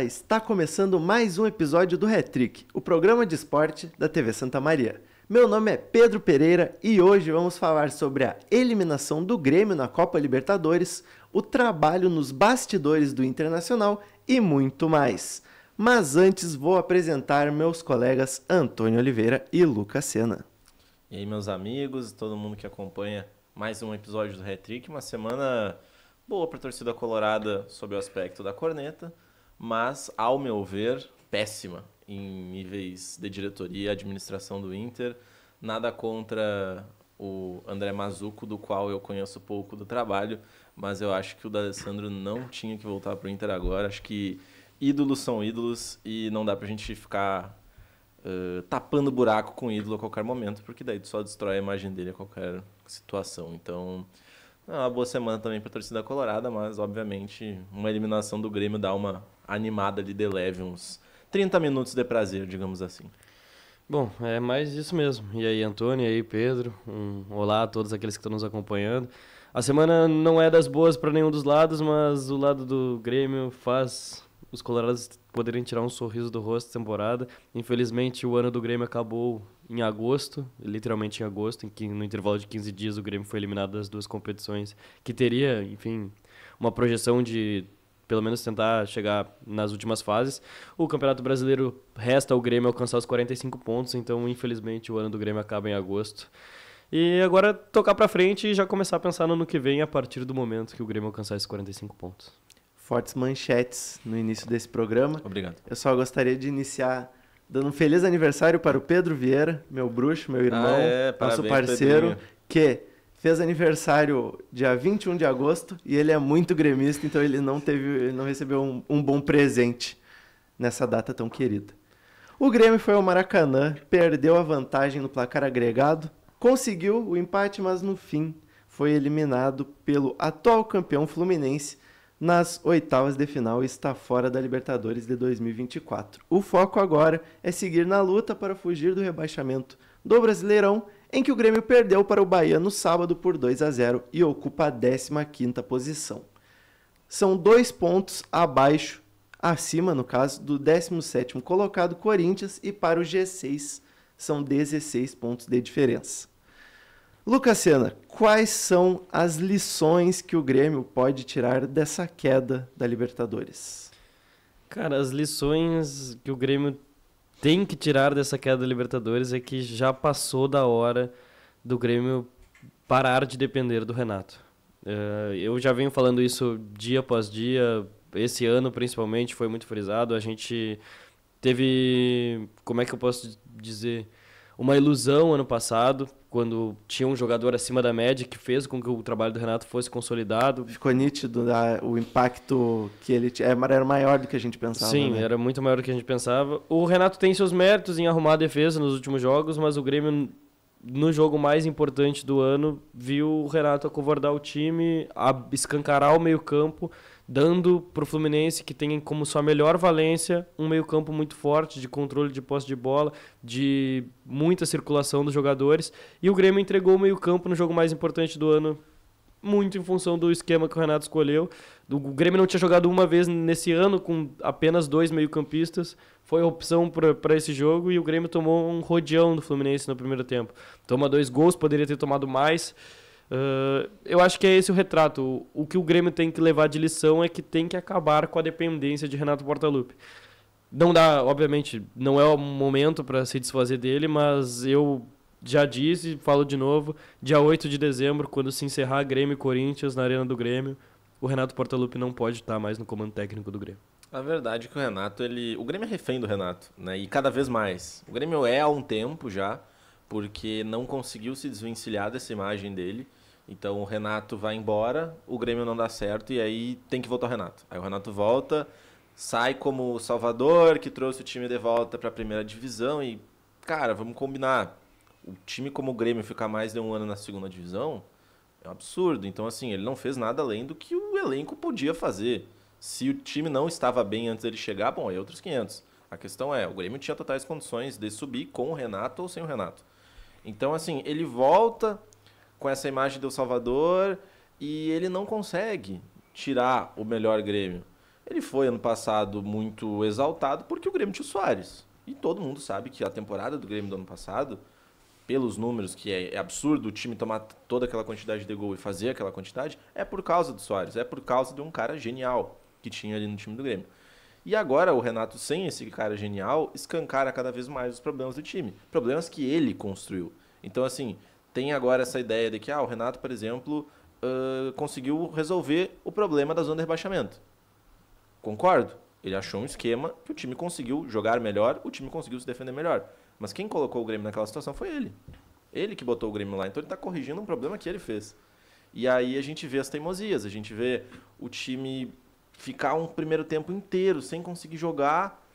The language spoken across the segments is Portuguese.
Olá, está começando mais um episódio do Hat-Trick, o programa de esporte da TV Santa Maria. Meu nome é Pedro Pereira e hoje vamos falar sobre a eliminação do Grêmio na Copa Libertadores, o trabalho nos bastidores do Internacional e muito mais. Mas antes vou apresentar meus colegas Antônio Oliveira e Lucas Sena. E aí, meus amigos, todo mundo que acompanha mais um episódio do Hat-Trick, uma semana boa para a torcida colorada sob o aspecto da corneta, mas, ao meu ver, péssima em níveis de diretoria e administração do Inter. Nada contra o André Mazzucco, do qual eu conheço pouco do trabalho, mas eu acho que o D'Alessandro não tinha que voltar para o Inter agora. Acho que ídolos são ídolos e não dá para a gente ficar tapando buraco com o ídolo a qualquer momento, porque daí tu só destrói a imagem dele a qualquer situação. Então, é uma boa semana também para a torcida colorada, mas, obviamente, uma eliminação do Grêmio dá uma animada ali de leve, uns 30 minutos de prazer, digamos assim. Bom, é mais isso mesmo. E aí, Antônio, e aí, Pedro, olá a todos aqueles que estão nos acompanhando. A semana não é das boas para nenhum dos lados, mas o lado do Grêmio faz os colorados poderem tirar um sorriso do rosto da temporada. Infelizmente, o ano do Grêmio acabou em agosto, literalmente em agosto, em que no intervalo de 15 dias o Grêmio foi eliminado das duas competições, que teria, enfim, uma projeção de pelo menos tentar chegar nas últimas fases. O Campeonato Brasileiro resta ao Grêmio alcançar os 45 pontos, então infelizmente o ano do Grêmio acaba em agosto. E agora tocar pra frente e já começar a pensar no ano que vem a partir do momento que o Grêmio alcançar esses 45 pontos. Fortes manchetes no início desse programa. Obrigado. Eu só gostaria de iniciar dando um feliz aniversário para o Pedro Vieira, meu bruxo, meu irmão, nosso parceiro, Pedrinho, que fez aniversário dia 21 de agosto e ele é muito gremista, então ele não recebeu um bom presente nessa data tão querida. O Grêmio foi ao Maracanã, perdeu a vantagem no placar agregado, conseguiu o empate, mas no fim foi eliminado pelo atual campeão Fluminense nas oitavas de final e está fora da Libertadores de 2024. O foco agora é seguir na luta para fugir do rebaixamento do Brasileirão, em que o Grêmio perdeu para o Bahia no sábado por 2-0 e ocupa a 15ª posição. São 2 pontos acima, no caso, do 17º colocado Corinthians, e para o G6 são 16 pontos de diferença. Lucas Sena, quais são as lições que o Grêmio pode tirar dessa queda da Libertadores? Cara, as lições que o Grêmio tem que tirar dessa queda da Libertadores é que já passou da hora do Grêmio parar de depender do Renato. Eu já venho falando isso dia após dia, esse ano principalmente foi muito frisado. A gente teve, como é que eu posso dizer, uma ilusão ano passado, quando tinha um jogador acima da média que fez com que o trabalho do Renato fosse consolidado. Ficou nítido o impacto que ele tinha, era maior do que a gente pensava. Sim, né? era muito maior do que a gente pensava. O Renato tem seus méritos em arrumar a defesa nos últimos jogos, mas o Grêmio, no jogo mais importante do ano, viu o Renato acovardar o time, escancarar o meio-campo, dando para o Fluminense, que tem como sua melhor valência um meio-campo muito forte, de controle de posse de bola, de muita circulação dos jogadores, e o Grêmio entregou o meio-campo no jogo mais importante do ano, muito em função do esquema que o Renato escolheu. O Grêmio não tinha jogado uma vez nesse ano com apenas 2 meio-campistas, foi a opção para esse jogo, e o Grêmio tomou um rodeão do Fluminense no primeiro tempo. Toma 2 gols, poderia ter tomado mais. Eu acho que é esse o retrato. O que o Grêmio tem que levar de lição é que tem que acabar com a dependência de Renato Portaluppi. Não dá, obviamente, não é o momento para se desfazer dele, mas eu já disse, falo de novo, dia 8 de dezembro, quando se encerrar Grêmio e Corinthians na Arena do Grêmio, o Renato Portaluppi não pode estar mais no comando técnico do Grêmio. A verdade é que o Renato, o Grêmio é refém do Renato, né? E cada vez mais. O Grêmio é há um tempo já, porque não conseguiu se desvencilhar dessa imagem dele. Então o Renato vai embora, o Grêmio não dá certo e aí tem que voltar o Renato. Aí o Renato volta, sai como o salvador que trouxe o time de volta para a primeira divisão e, cara, vamos combinar. O time como o Grêmio ficar mais de um ano na segunda divisão é um absurdo. Então, assim, ele não fez nada além do que o elenco podia fazer. Se o time não estava bem antes dele chegar, bom, é outros 500. A questão é, o Grêmio tinha totais condições de subir com o Renato ou sem o Renato. Então, assim, ele volta com essa imagem do Salvador e ele não consegue tirar o melhor Grêmio. Ele foi ano passado muito exaltado porque o Grêmio tinha o Soares. E todo mundo sabe que a temporada do Grêmio do ano passado, pelos números, que é absurdo o time tomar toda aquela quantidade de gol e fazer aquela quantidade, é por causa do Soares, é por causa de um cara genial que tinha ali no time do Grêmio. E agora o Renato, sem esse cara genial, escancara cada vez mais os problemas do time. Problemas que ele construiu. Então, assim, tem agora essa ideia de que o Renato, por exemplo, conseguiu resolver o problema da zona de rebaixamento. Concordo. Ele achou um esquema que o time conseguiu jogar melhor, o time conseguiu se defender melhor. Mas quem colocou o Grêmio naquela situação foi ele. Ele que botou o Grêmio lá. Então ele está corrigindo um problema que ele fez. E aí a gente vê as teimosias, a gente vê o time ficar um primeiro tempo inteiro sem conseguir jogar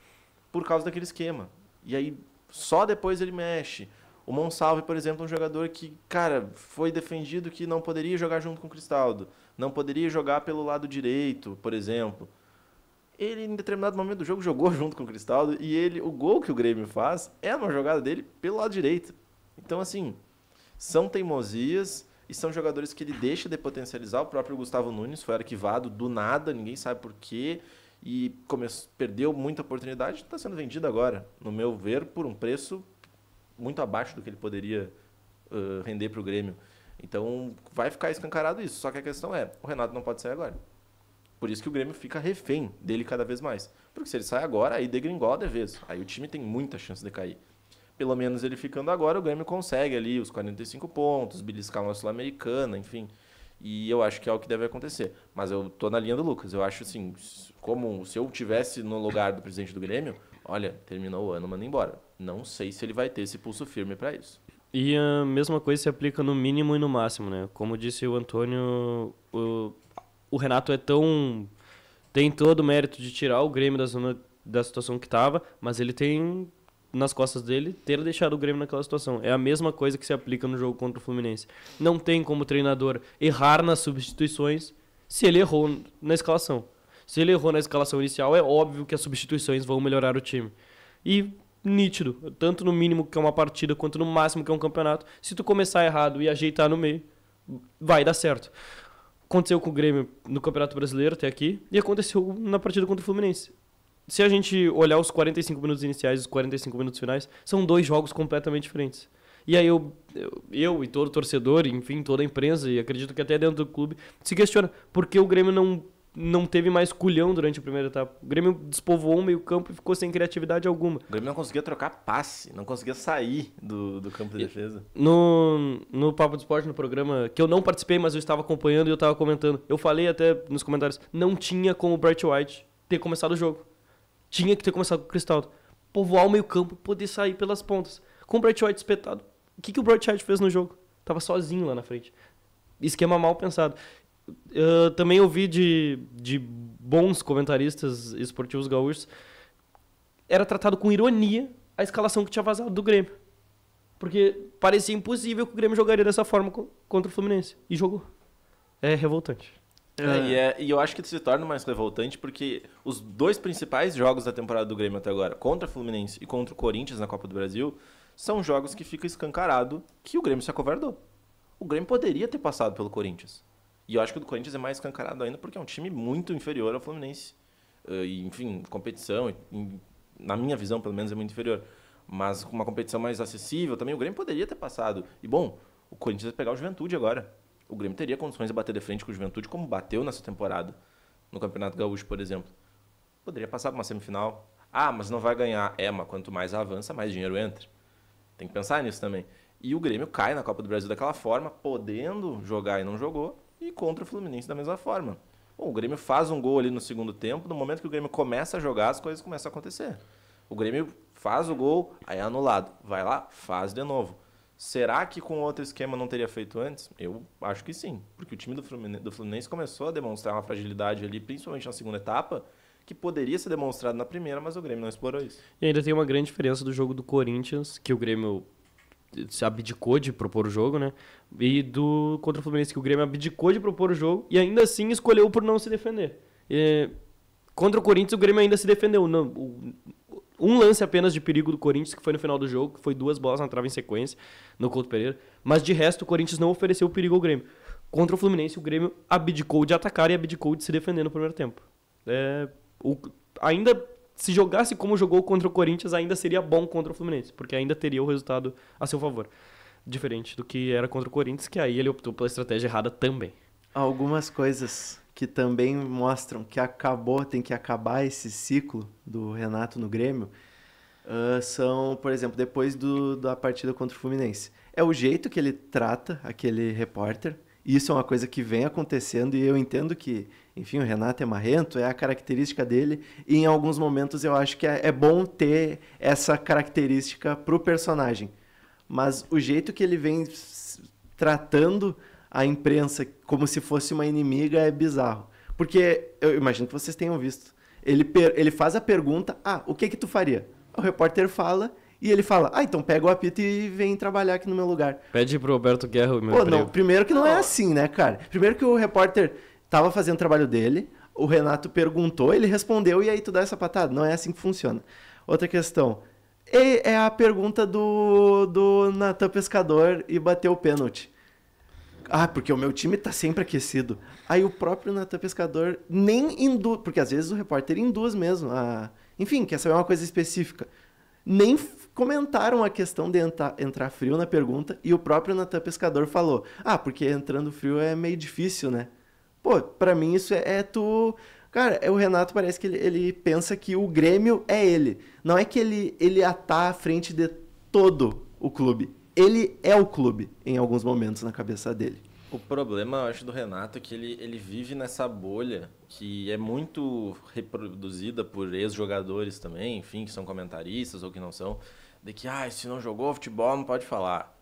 por causa daquele esquema. E aí só depois ele mexe. O Monsalve, por exemplo, é um jogador que, cara, foi defendido que não poderia jogar junto com o Cristaldo. Não poderia jogar pelo lado direito, por exemplo. Ele, em determinado momento do jogo, jogou junto com o Cristaldo e o gol que o Grêmio faz é uma jogada dele pelo lado direito. Então, assim, são teimosias e são jogadores que ele deixa de potencializar. O próprio Gustavo Nunes foi arquivado do nada, ninguém sabe por quê, e perdeu muita oportunidade. Está sendo vendido agora, no meu ver, por um preço muito abaixo do que ele poderia render para o Grêmio. Então, vai ficar escancarado isso. Só que a questão é, o Renato não pode sair agora. Por isso que o Grêmio fica refém dele cada vez mais. Porque se ele sai agora, aí degringola de vez. Aí o time tem muita chance de cair. Pelo menos ele ficando agora, o Grêmio consegue ali os 45 pontos, beliscar uma Sul-Americana, enfim. E eu acho que é o que deve acontecer. Mas eu tô na linha do Lucas. Eu acho assim, como se eu tivesse no lugar do presidente do Grêmio, olha, terminou o ano, manda embora. Não sei se ele vai ter esse pulso firme para isso. E a mesma coisa se aplica no mínimo e no máximo, né? Como disse o Antônio, o Renato tem todo o mérito de tirar o Grêmio da situação que estava, mas ele tem nas costas dele ter deixado o Grêmio naquela situação. É a mesma coisa que se aplica no jogo contra o Fluminense. Não tem como o treinador errar nas substituições se ele errou na escalação. Se ele errou na escalação inicial, é óbvio que as substituições vão melhorar o time. E nítido, tanto no mínimo que é uma partida, quanto no máximo que é um campeonato, se tu começar errado e ajeitar no meio, vai dar certo. Aconteceu com o Grêmio no Campeonato Brasileiro até aqui e aconteceu na partida contra o Fluminense. Se a gente olhar os 45 minutos iniciais e os 45 minutos finais, são dois jogos completamente diferentes. E aí eu e todo torcedor, enfim, toda a imprensa, e acredito que até dentro do clube, se questiona por que o Grêmio não teve mais culhão durante a primeira etapa. O Grêmio despovoou o meio campo e ficou sem criatividade alguma. O Grêmio não conseguia trocar passe, não conseguia sair do campo de defesa. No Papo do Esporte, no programa, que eu não participei, mas eu estava acompanhando e eu estava comentando, eu falei até nos comentários, não tinha como o Bright White ter começado o jogo. Tinha que ter começado com o Cristaldo. Povoar o meio campo e poder sair pelas pontas. Com o Bright White espetado. O que o Bright White fez no jogo? Tava sozinho lá na frente. Esquema mal pensado. Eu também ouvi de bons comentaristas esportivos gaúchos, era tratado com ironia a escalação que tinha vazado do Grêmio. Porque parecia impossível que o Grêmio jogaria dessa forma contra o Fluminense. E jogou. É revoltante. E eu acho que se torna mais revoltante porque os dois principais jogos da temporada do Grêmio até agora, contra o Fluminense e contra o Corinthians na Copa do Brasil, são jogos que fica escancarado que o Grêmio se acovardou. O Grêmio poderia ter passado pelo Corinthians. E eu acho que o do Corinthians é mais escancarado ainda porque é um time muito inferior ao Fluminense. E, enfim, competição, na minha visão, pelo menos, é muito inferior. Mas com uma competição mais acessível também, o Grêmio poderia ter passado. E, bom, o Corinthians vai pegar o Juventude agora. O Grêmio teria condições de bater de frente com o Juventude, como bateu nessa temporada, no Campeonato Gaúcho, por exemplo. Poderia passar para uma semifinal. Ah, mas não vai ganhar. Mas quanto mais avança, mais dinheiro entra. Tem que pensar nisso também. E o Grêmio cai na Copa do Brasil daquela forma, podendo jogar e não jogou, e contra o Fluminense da mesma forma. Bom, o Grêmio faz um gol ali no segundo tempo, no momento que o Grêmio começa a jogar, as coisas começam a acontecer. O Grêmio faz o gol, aí é anulado. Vai lá, faz de novo. Será que com outro esquema não teria feito antes? Eu acho que sim, porque o time do Fluminense começou a demonstrar uma fragilidade ali, principalmente na segunda etapa, que poderia ser demonstrado na primeira, mas o Grêmio não explorou isso. E ainda tem uma grande diferença do jogo do Corinthians, que o Grêmio se abdicou de propor o jogo, né? E do contra o Fluminense, que o Grêmio abdicou de propor o jogo e ainda assim escolheu por não se defender. Contra o Corinthians, o Grêmio ainda se defendeu. Não, um lance apenas de perigo do Corinthians, que foi no final do jogo, que foi 2 bolas na trave em sequência, no Couto Pereira. Mas de resto, o Corinthians não ofereceu perigo ao Grêmio. Contra o Fluminense, o Grêmio abdicou de atacar e abdicou de se defender no primeiro tempo. Ainda, se jogasse como jogou contra o Corinthians, ainda seria bom contra o Fluminense, porque ainda teria o resultado a seu favor. Diferente do que era contra o Corinthians, que aí ele optou pela estratégia errada também. Algumas coisas que também mostram que tem que acabar esse ciclo do Renato no Grêmio, são, por exemplo, depois da partida contra o Fluminense. É o jeito que ele trata aquele repórter. Isso é uma coisa que vem acontecendo e eu entendo que, enfim, o Renato é marrento, é a característica dele, e em alguns momentos eu acho que é bom ter essa característica pro personagem. Mas o jeito que ele vem tratando a imprensa como se fosse uma inimiga é bizarro. Porque eu imagino que vocês tenham visto. Ele faz a pergunta, o que tu faria? O repórter fala e ele fala, então pega o apito e vem trabalhar aqui no meu lugar. Pede pro Roberto Guerra o meu emprego. Não, primeiro que não é assim, né, cara? Primeiro que o repórter tava fazendo o trabalho dele, o Renato perguntou, ele respondeu e aí tu dá essa patada. Não é assim que funciona. Outra questão, é a pergunta do Natan Pescador e bater o pênalti. Porque o meu time tá sempre aquecido. Aí o próprio Natan Pescador nem induz, porque às vezes o repórter induz mesmo. Enfim, quer saber uma coisa específica. Nem comentaram a questão de entrar frio na pergunta e o próprio Natan Pescador falou, porque entrando frio é meio difícil, né? Pô, pra mim isso tu... Cara, o Renato parece que ele pensa que o Grêmio é ele. Não é que ele tá à frente de todo o clube. Ele é o clube, em alguns momentos, na cabeça dele. O problema, eu acho, do Renato é que ele vive nessa bolha que é muito reproduzida por ex-jogadores também, enfim, que são comentaristas ou que não são, de que, se não jogou futebol, não pode falar.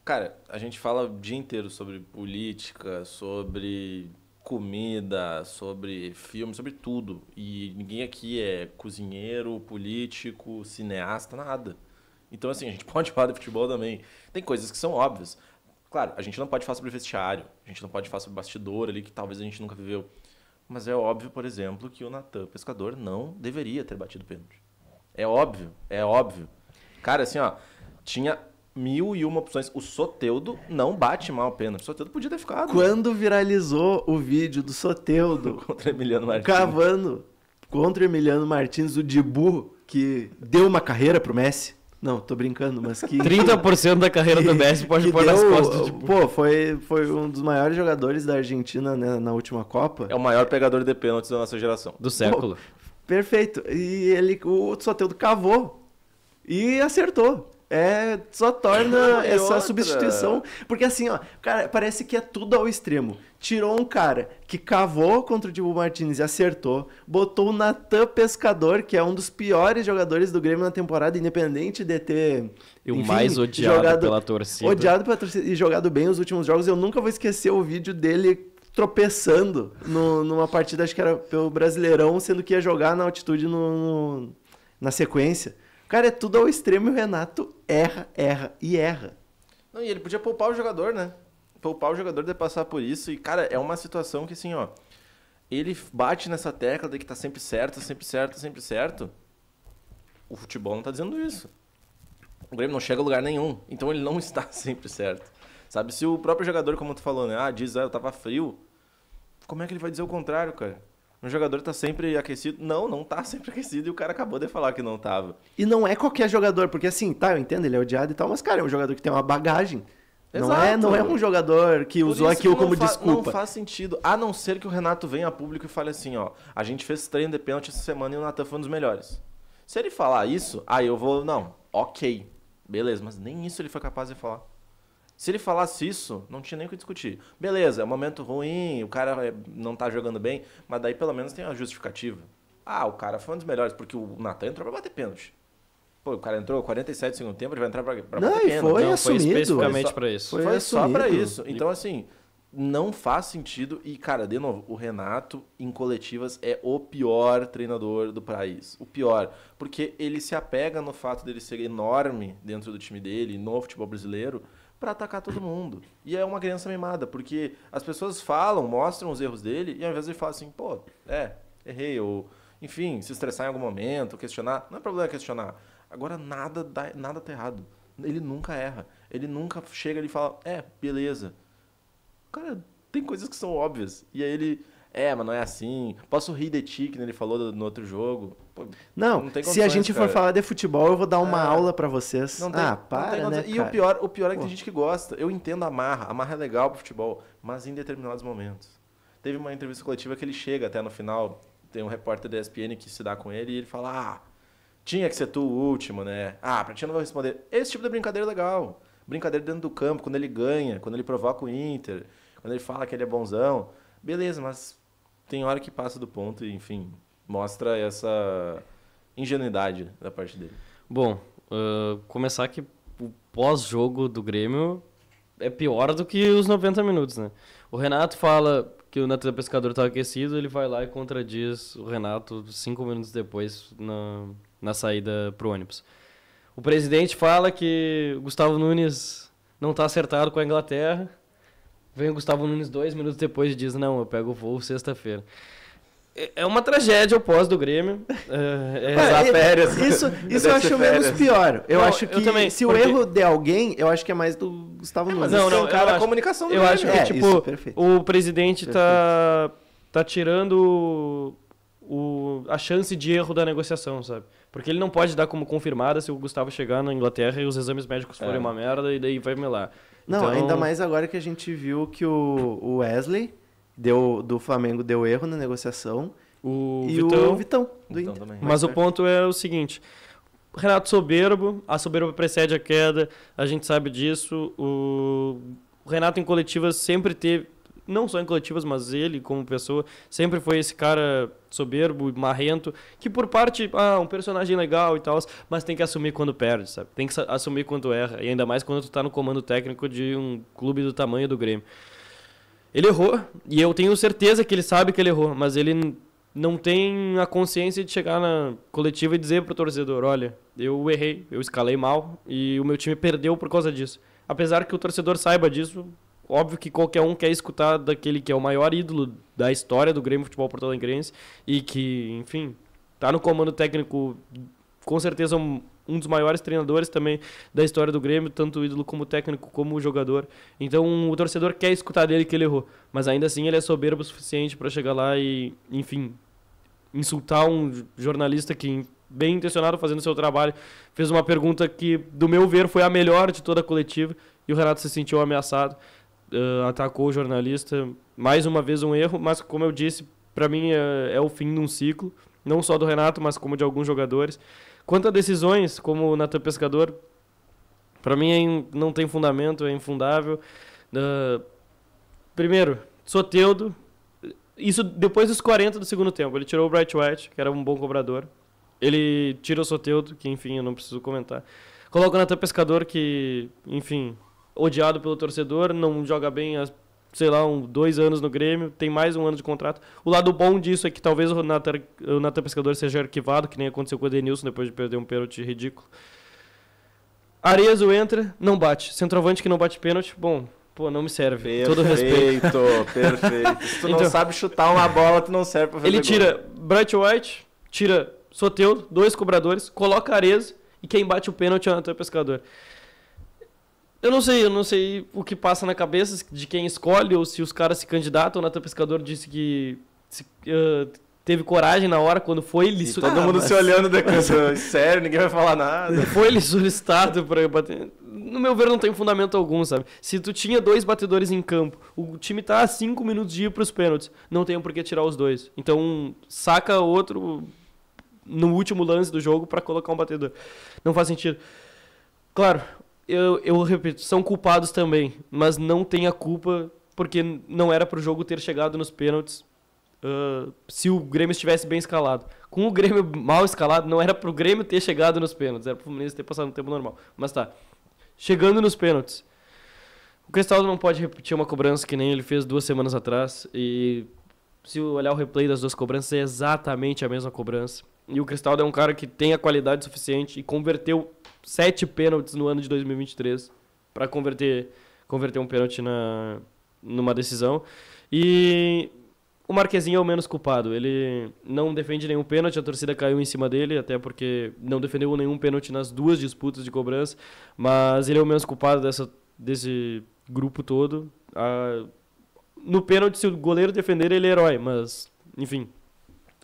Cara, a gente fala o dia inteiro sobre política, sobre comida, sobre filme, sobre tudo. E ninguém aqui é cozinheiro, político, cineasta, nada. Então, assim, a gente pode falar de futebol também. Tem coisas que são óbvias. Claro, a gente não pode falar sobre vestiário, a gente não pode falar sobre bastidor ali, que talvez a gente nunca viveu. Mas é óbvio, por exemplo, que o Natan Pescador não deveria ter batido pênalti. É óbvio, é óbvio. Cara, assim, tinha 1001 opções. O Soteldo não bate mal o pênalti. O Soteldo podia ter ficado. Quando viralizou o vídeo do Soteldo contra Emiliano Martins, cavando contra Emiliano Martins, o Dibu, que deu uma carreira pro Messi. Não, tô brincando, mas que... 30% da carreira do Messi pode pôr nas costas do Dibu. Pô, foi um dos maiores jogadores da Argentina, né, na última Copa. É o maior pegador de pênaltis da nossa geração. Do século. Perfeito. E o Soteldo cavou e acertou. Só torna essa substituição. Porque assim, cara, parece que é tudo ao extremo. Tirou um cara que cavou contra o Dibu Martins e acertou. Botou o Natan Pescador, que é um dos piores jogadores do Grêmio na temporada, independente de ter... E o mais odiado pela torcida. Odiado pela torcida e jogado bem os últimos jogos. Eu nunca vou esquecer o vídeo dele tropeçando numa partida, acho que era pelo Brasileirão, sendo que ia jogar na altitude na sequência. Cara, é tudo ao extremo e o Renato erra. Não, e ele podia poupar o jogador, né? Poupar o jogador de passar por isso. E, cara, é uma situação que, assim, ele bate nessa tecla de que tá sempre certo, sempre certo, sempre certo. O futebol não tá dizendo isso. O Grêmio não chega a lugar nenhum. Então ele não está sempre certo. Sabe? Se o próprio jogador, como tu falou, né? Diz, eu tava frio. Como é que ele vai dizer o contrário, cara? Um jogador tá sempre aquecido. Não tá sempre aquecido e o cara acabou de falar que não tava. E não é qualquer jogador, porque assim, eu entendo, ele é odiado e tal, mas, cara, é um jogador que tem uma bagagem. Não é um jogador que usou aquilo como desculpa. Não faz sentido, a não ser que o Renato venha a público e fale assim, a gente fez treino de pênalti essa semana e o Natan foi um dos melhores. Se ele falar isso, eu vou, ok, beleza, mas nem isso ele foi capaz de falar. Se ele falasse isso, não tinha nem o que discutir. Beleza, é um momento ruim, o cara não tá jogando bem, mas daí pelo menos tem uma justificativa. O cara foi um dos melhores, porque o Natan entrou pra bater pênalti. Pô, o cara entrou 47 do segundo tempo, ele vai entrar pra bater pênalti. Foi especificamente pra isso. Foi só pra isso. Então, assim, não faz sentido. E, cara, de novo, o Renato, em coletivas, é o pior treinador do país. O pior. Porque ele se apega no fato dele ser enorme dentro do time dele, no futebol brasileiro, pra atacar todo mundo. E é uma criança mimada, porque as pessoas mostram os erros dele, e ao invés de ele falar assim, errei, ou, enfim, se estressar em algum momento, questionar, não é problema questionar. Agora nada tá errado. Ele nunca erra. Ele nunca chega ali e fala, beleza. Cara, tem coisas que são óbvias. E aí mas não é assim. Posso rir de ti, que nem ele falou no outro jogo. Pô, Não, tem se a gente for cara. falar de futebol, eu vou dar uma aula pra vocês. Não tem, não tem para, né, condição. E cara? o pior é que Pô. tem gente que gosta. Eu entendo a marra é legal pro futebol, mas em determinados momentos. Teve uma entrevista coletiva que ele chega até no final, tem um repórter da ESPN que se dá com ele e ele fala, tinha que ser tu o último, né? Pra ti eu não vou responder. Esse tipo de brincadeira é legal. Brincadeira dentro do campo, quando ele ganha, quando ele provoca o Inter, quando ele fala que ele é bonzão. Beleza, mas tem hora que passa do ponto e, enfim, mostra essa ingenuidade da parte dele. Bom, começar que o pós-jogo do Grêmio é pior do que os 90 minutos, né? O Renato fala que o Natan Pescador estava aquecido, ele vai lá e contradiz o Renato 5 minutos depois na saída pro ônibus. O presidente fala que o Gustavo Nunes não está acertado com a Inglaterra. Vem o Gustavo Nunes 2 minutos depois e diz, não, eu pego o voo sexta-feira. É uma tragédia o pós do Grêmio. Férias. Isso eu acho menos pior. Eu Não, acho que eu também, se o porque- erro de alguém, eu acho que é mais do Gustavo Nunes. não, Não, cara, eu a acho- comunicação do Eu Grêmio. acho que, É, tipo, isso, perfeito. o presidente tá tirando a chance de erro da negociação, sabe? Porque ele não pode dar como confirmada se o Gustavo chegar na Inglaterra e os exames médicos forem uma merda e daí vai melar. Não, Então, ainda mais agora que a gente viu que o Wesley do Flamengo deu erro na negociação o e Vitão. o Vitão do Vitão Inter. também. Mas o ponto é o seguinte: o Renato soberbo, a soberba precede a queda, a gente sabe disso. O Renato em coletivas sempre teve, não só em coletivas, mas ele como pessoa, sempre foi esse cara soberbo, marrento, que por parte, um personagem legal e tal, mas tem que assumir quando perde, sabe? Tem que assumir quando erra, e ainda mais quando tu tá no comando técnico de um clube do tamanho do Grêmio. Ele errou, e eu tenho certeza que ele sabe que ele errou, mas ele não tem a consciência de chegar na coletiva e dizer pro torcedor, olha, eu errei, eu escalei mal e o meu time perdeu por causa disso. Apesar que o torcedor saiba disso, óbvio que qualquer um quer escutar daquele que é o maior ídolo da história do Grêmio Futebol Porto-Alegrense e que, enfim, tá no comando técnico, com certeza um dos maiores treinadores também da história do Grêmio, tanto o ídolo como o técnico, como o jogador. Então o torcedor quer escutar dele que ele errou, mas ainda assim ele é soberbo o suficiente para chegar lá e, enfim, insultar um jornalista que, bem intencionado, fazendo seu trabalho, fez uma pergunta que, do meu ver, foi a melhor de toda a coletiva e o Renato se sentiu ameaçado, atacou o jornalista. Mais uma vez um erro, mas como eu disse, para mim é o fim de um ciclo, não só do Renato, mas como de alguns jogadores. Quanto a decisões, como o Natan Pescador, para mim não tem fundamento, é infundável. Primeiro, Soteldo, isso depois dos 40 do segundo tempo, ele tirou o Bright White, que era um bom cobrador. Ele tira o Soteldo, que enfim, eu não preciso comentar. Coloca o Natan Pescador, que, enfim, odiado pelo torcedor, não joga bem há, sei lá, 2 anos no Grêmio, tem mais um ano de contrato. O lado bom disso é que talvez o Natan Pescador seja arquivado, que nem aconteceu com o Edenilson depois de perder um pênalti ridículo. Arezo entra, não bate. Centroavante que não bate pênalti, bom, não me serve. Todo respeito. Perfeito. Se tu não Então, sabe chutar uma bola, tu não serve pra fazer Ele gol. tira Bright White, tira Soteldo, 2 cobradores, coloca Arezo e quem bate o pênalti é o Natan Pescador. Eu não sei o que passa na cabeça de quem escolhe ou se os caras se candidatam. O Natan Pescador disse que teve coragem na hora quando foi E todo mundo se olhando depois. Sério, ninguém vai falar nada. Foi ele solicitado para bater. No meu ver, não tem fundamento algum, sabe? Se tu tinha 2 batedores em campo, o time tá a 5 minutos de ir pros pênaltis, não tem por que tirar os 2. Então, saca outro no último lance do jogo para colocar um batedor. Não faz sentido. Claro, eu repito, são culpados também, mas não tem a culpa porque não era pro jogo ter chegado nos pênaltis se o Grêmio estivesse bem escalado. Com o Grêmio mal escalado, não era pro Grêmio ter chegado nos pênaltis, era pro Fluminense ter passado no tempo normal. Mas tá, chegando nos pênaltis, o Cristaldo não pode repetir uma cobrança que nem ele fez 2 semanas atrás, e se olhar o replay das 2 cobranças, é exatamente a mesma cobrança. E o Cristaldo é um cara que tem a qualidade suficiente e converteu 7 pênaltis no ano de 2023 para converter um pênalti numa decisão. E o Marquezinho é o menos culpado. Ele não defende nenhum pênalti, a torcida caiu em cima dele, até porque não defendeu nenhum pênalti nas 2 disputas de cobrança, mas ele é o menos culpado desse grupo todo. no pênalti, se o goleiro defender, ele é herói, mas, enfim,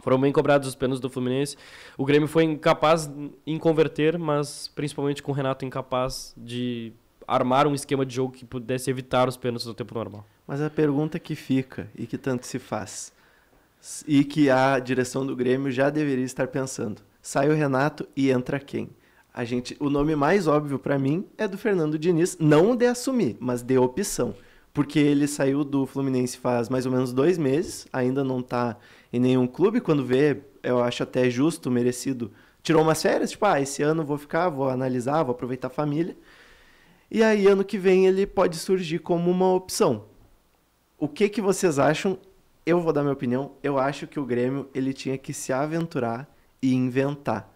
foram bem cobrados os pênaltis do Fluminense. O Grêmio foi incapaz em converter, mas principalmente com o Renato incapaz de armar um esquema de jogo que pudesse evitar os pênaltis no tempo normal. Mas a pergunta que fica, e que tanto se faz, e que a direção do Grêmio já deveria estar pensando, sai o Renato e entra quem? O nome mais óbvio para mim é do Fernando Diniz, não de assumir, mas de opção. Porque ele saiu do Fluminense faz mais ou menos 2 meses, ainda não tá em nenhum clube. Quando vê, eu acho até justo, merecido. Tirou umas férias, tipo, esse ano vou ficar, vou analisar, vou aproveitar a família. E aí, ano que vem, ele pode surgir como uma opção. O que vocês acham? Eu vou dar minha opinião. Eu acho que o Grêmio ele tinha que se aventurar e inventar.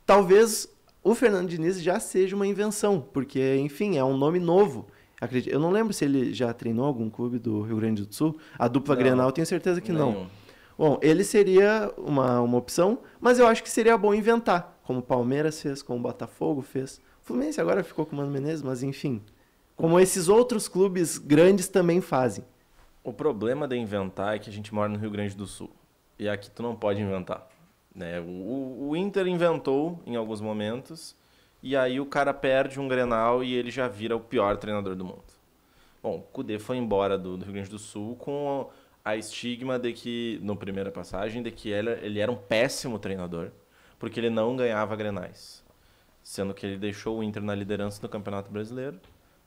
Talvez o Fernando Diniz já seja uma invenção, porque, enfim, é um nome novo. Eu não lembro se ele já treinou algum clube do Rio Grande do Sul. A dupla Grenal, eu tenho certeza que não. Bom, ele seria uma opção, mas eu acho que seria bom inventar, como o Palmeiras fez, como o Botafogo fez. O Fluminense agora ficou com o Mano Menezes, mas enfim. Como esses outros clubes grandes também fazem. O problema de inventar é que a gente mora no Rio Grande do Sul. E aqui tu não pode inventar. Né? O Inter inventou em alguns momentos, e aí o cara perde um Grenal e ele já vira o pior treinador do mundo. Bom, o Kudê foi embora do Rio Grande do Sul com a estigma de que, na primeira passagem, de que ele era um péssimo treinador, porque ele não ganhava Grenais. Sendo que ele deixou o Inter na liderança do Campeonato Brasileiro,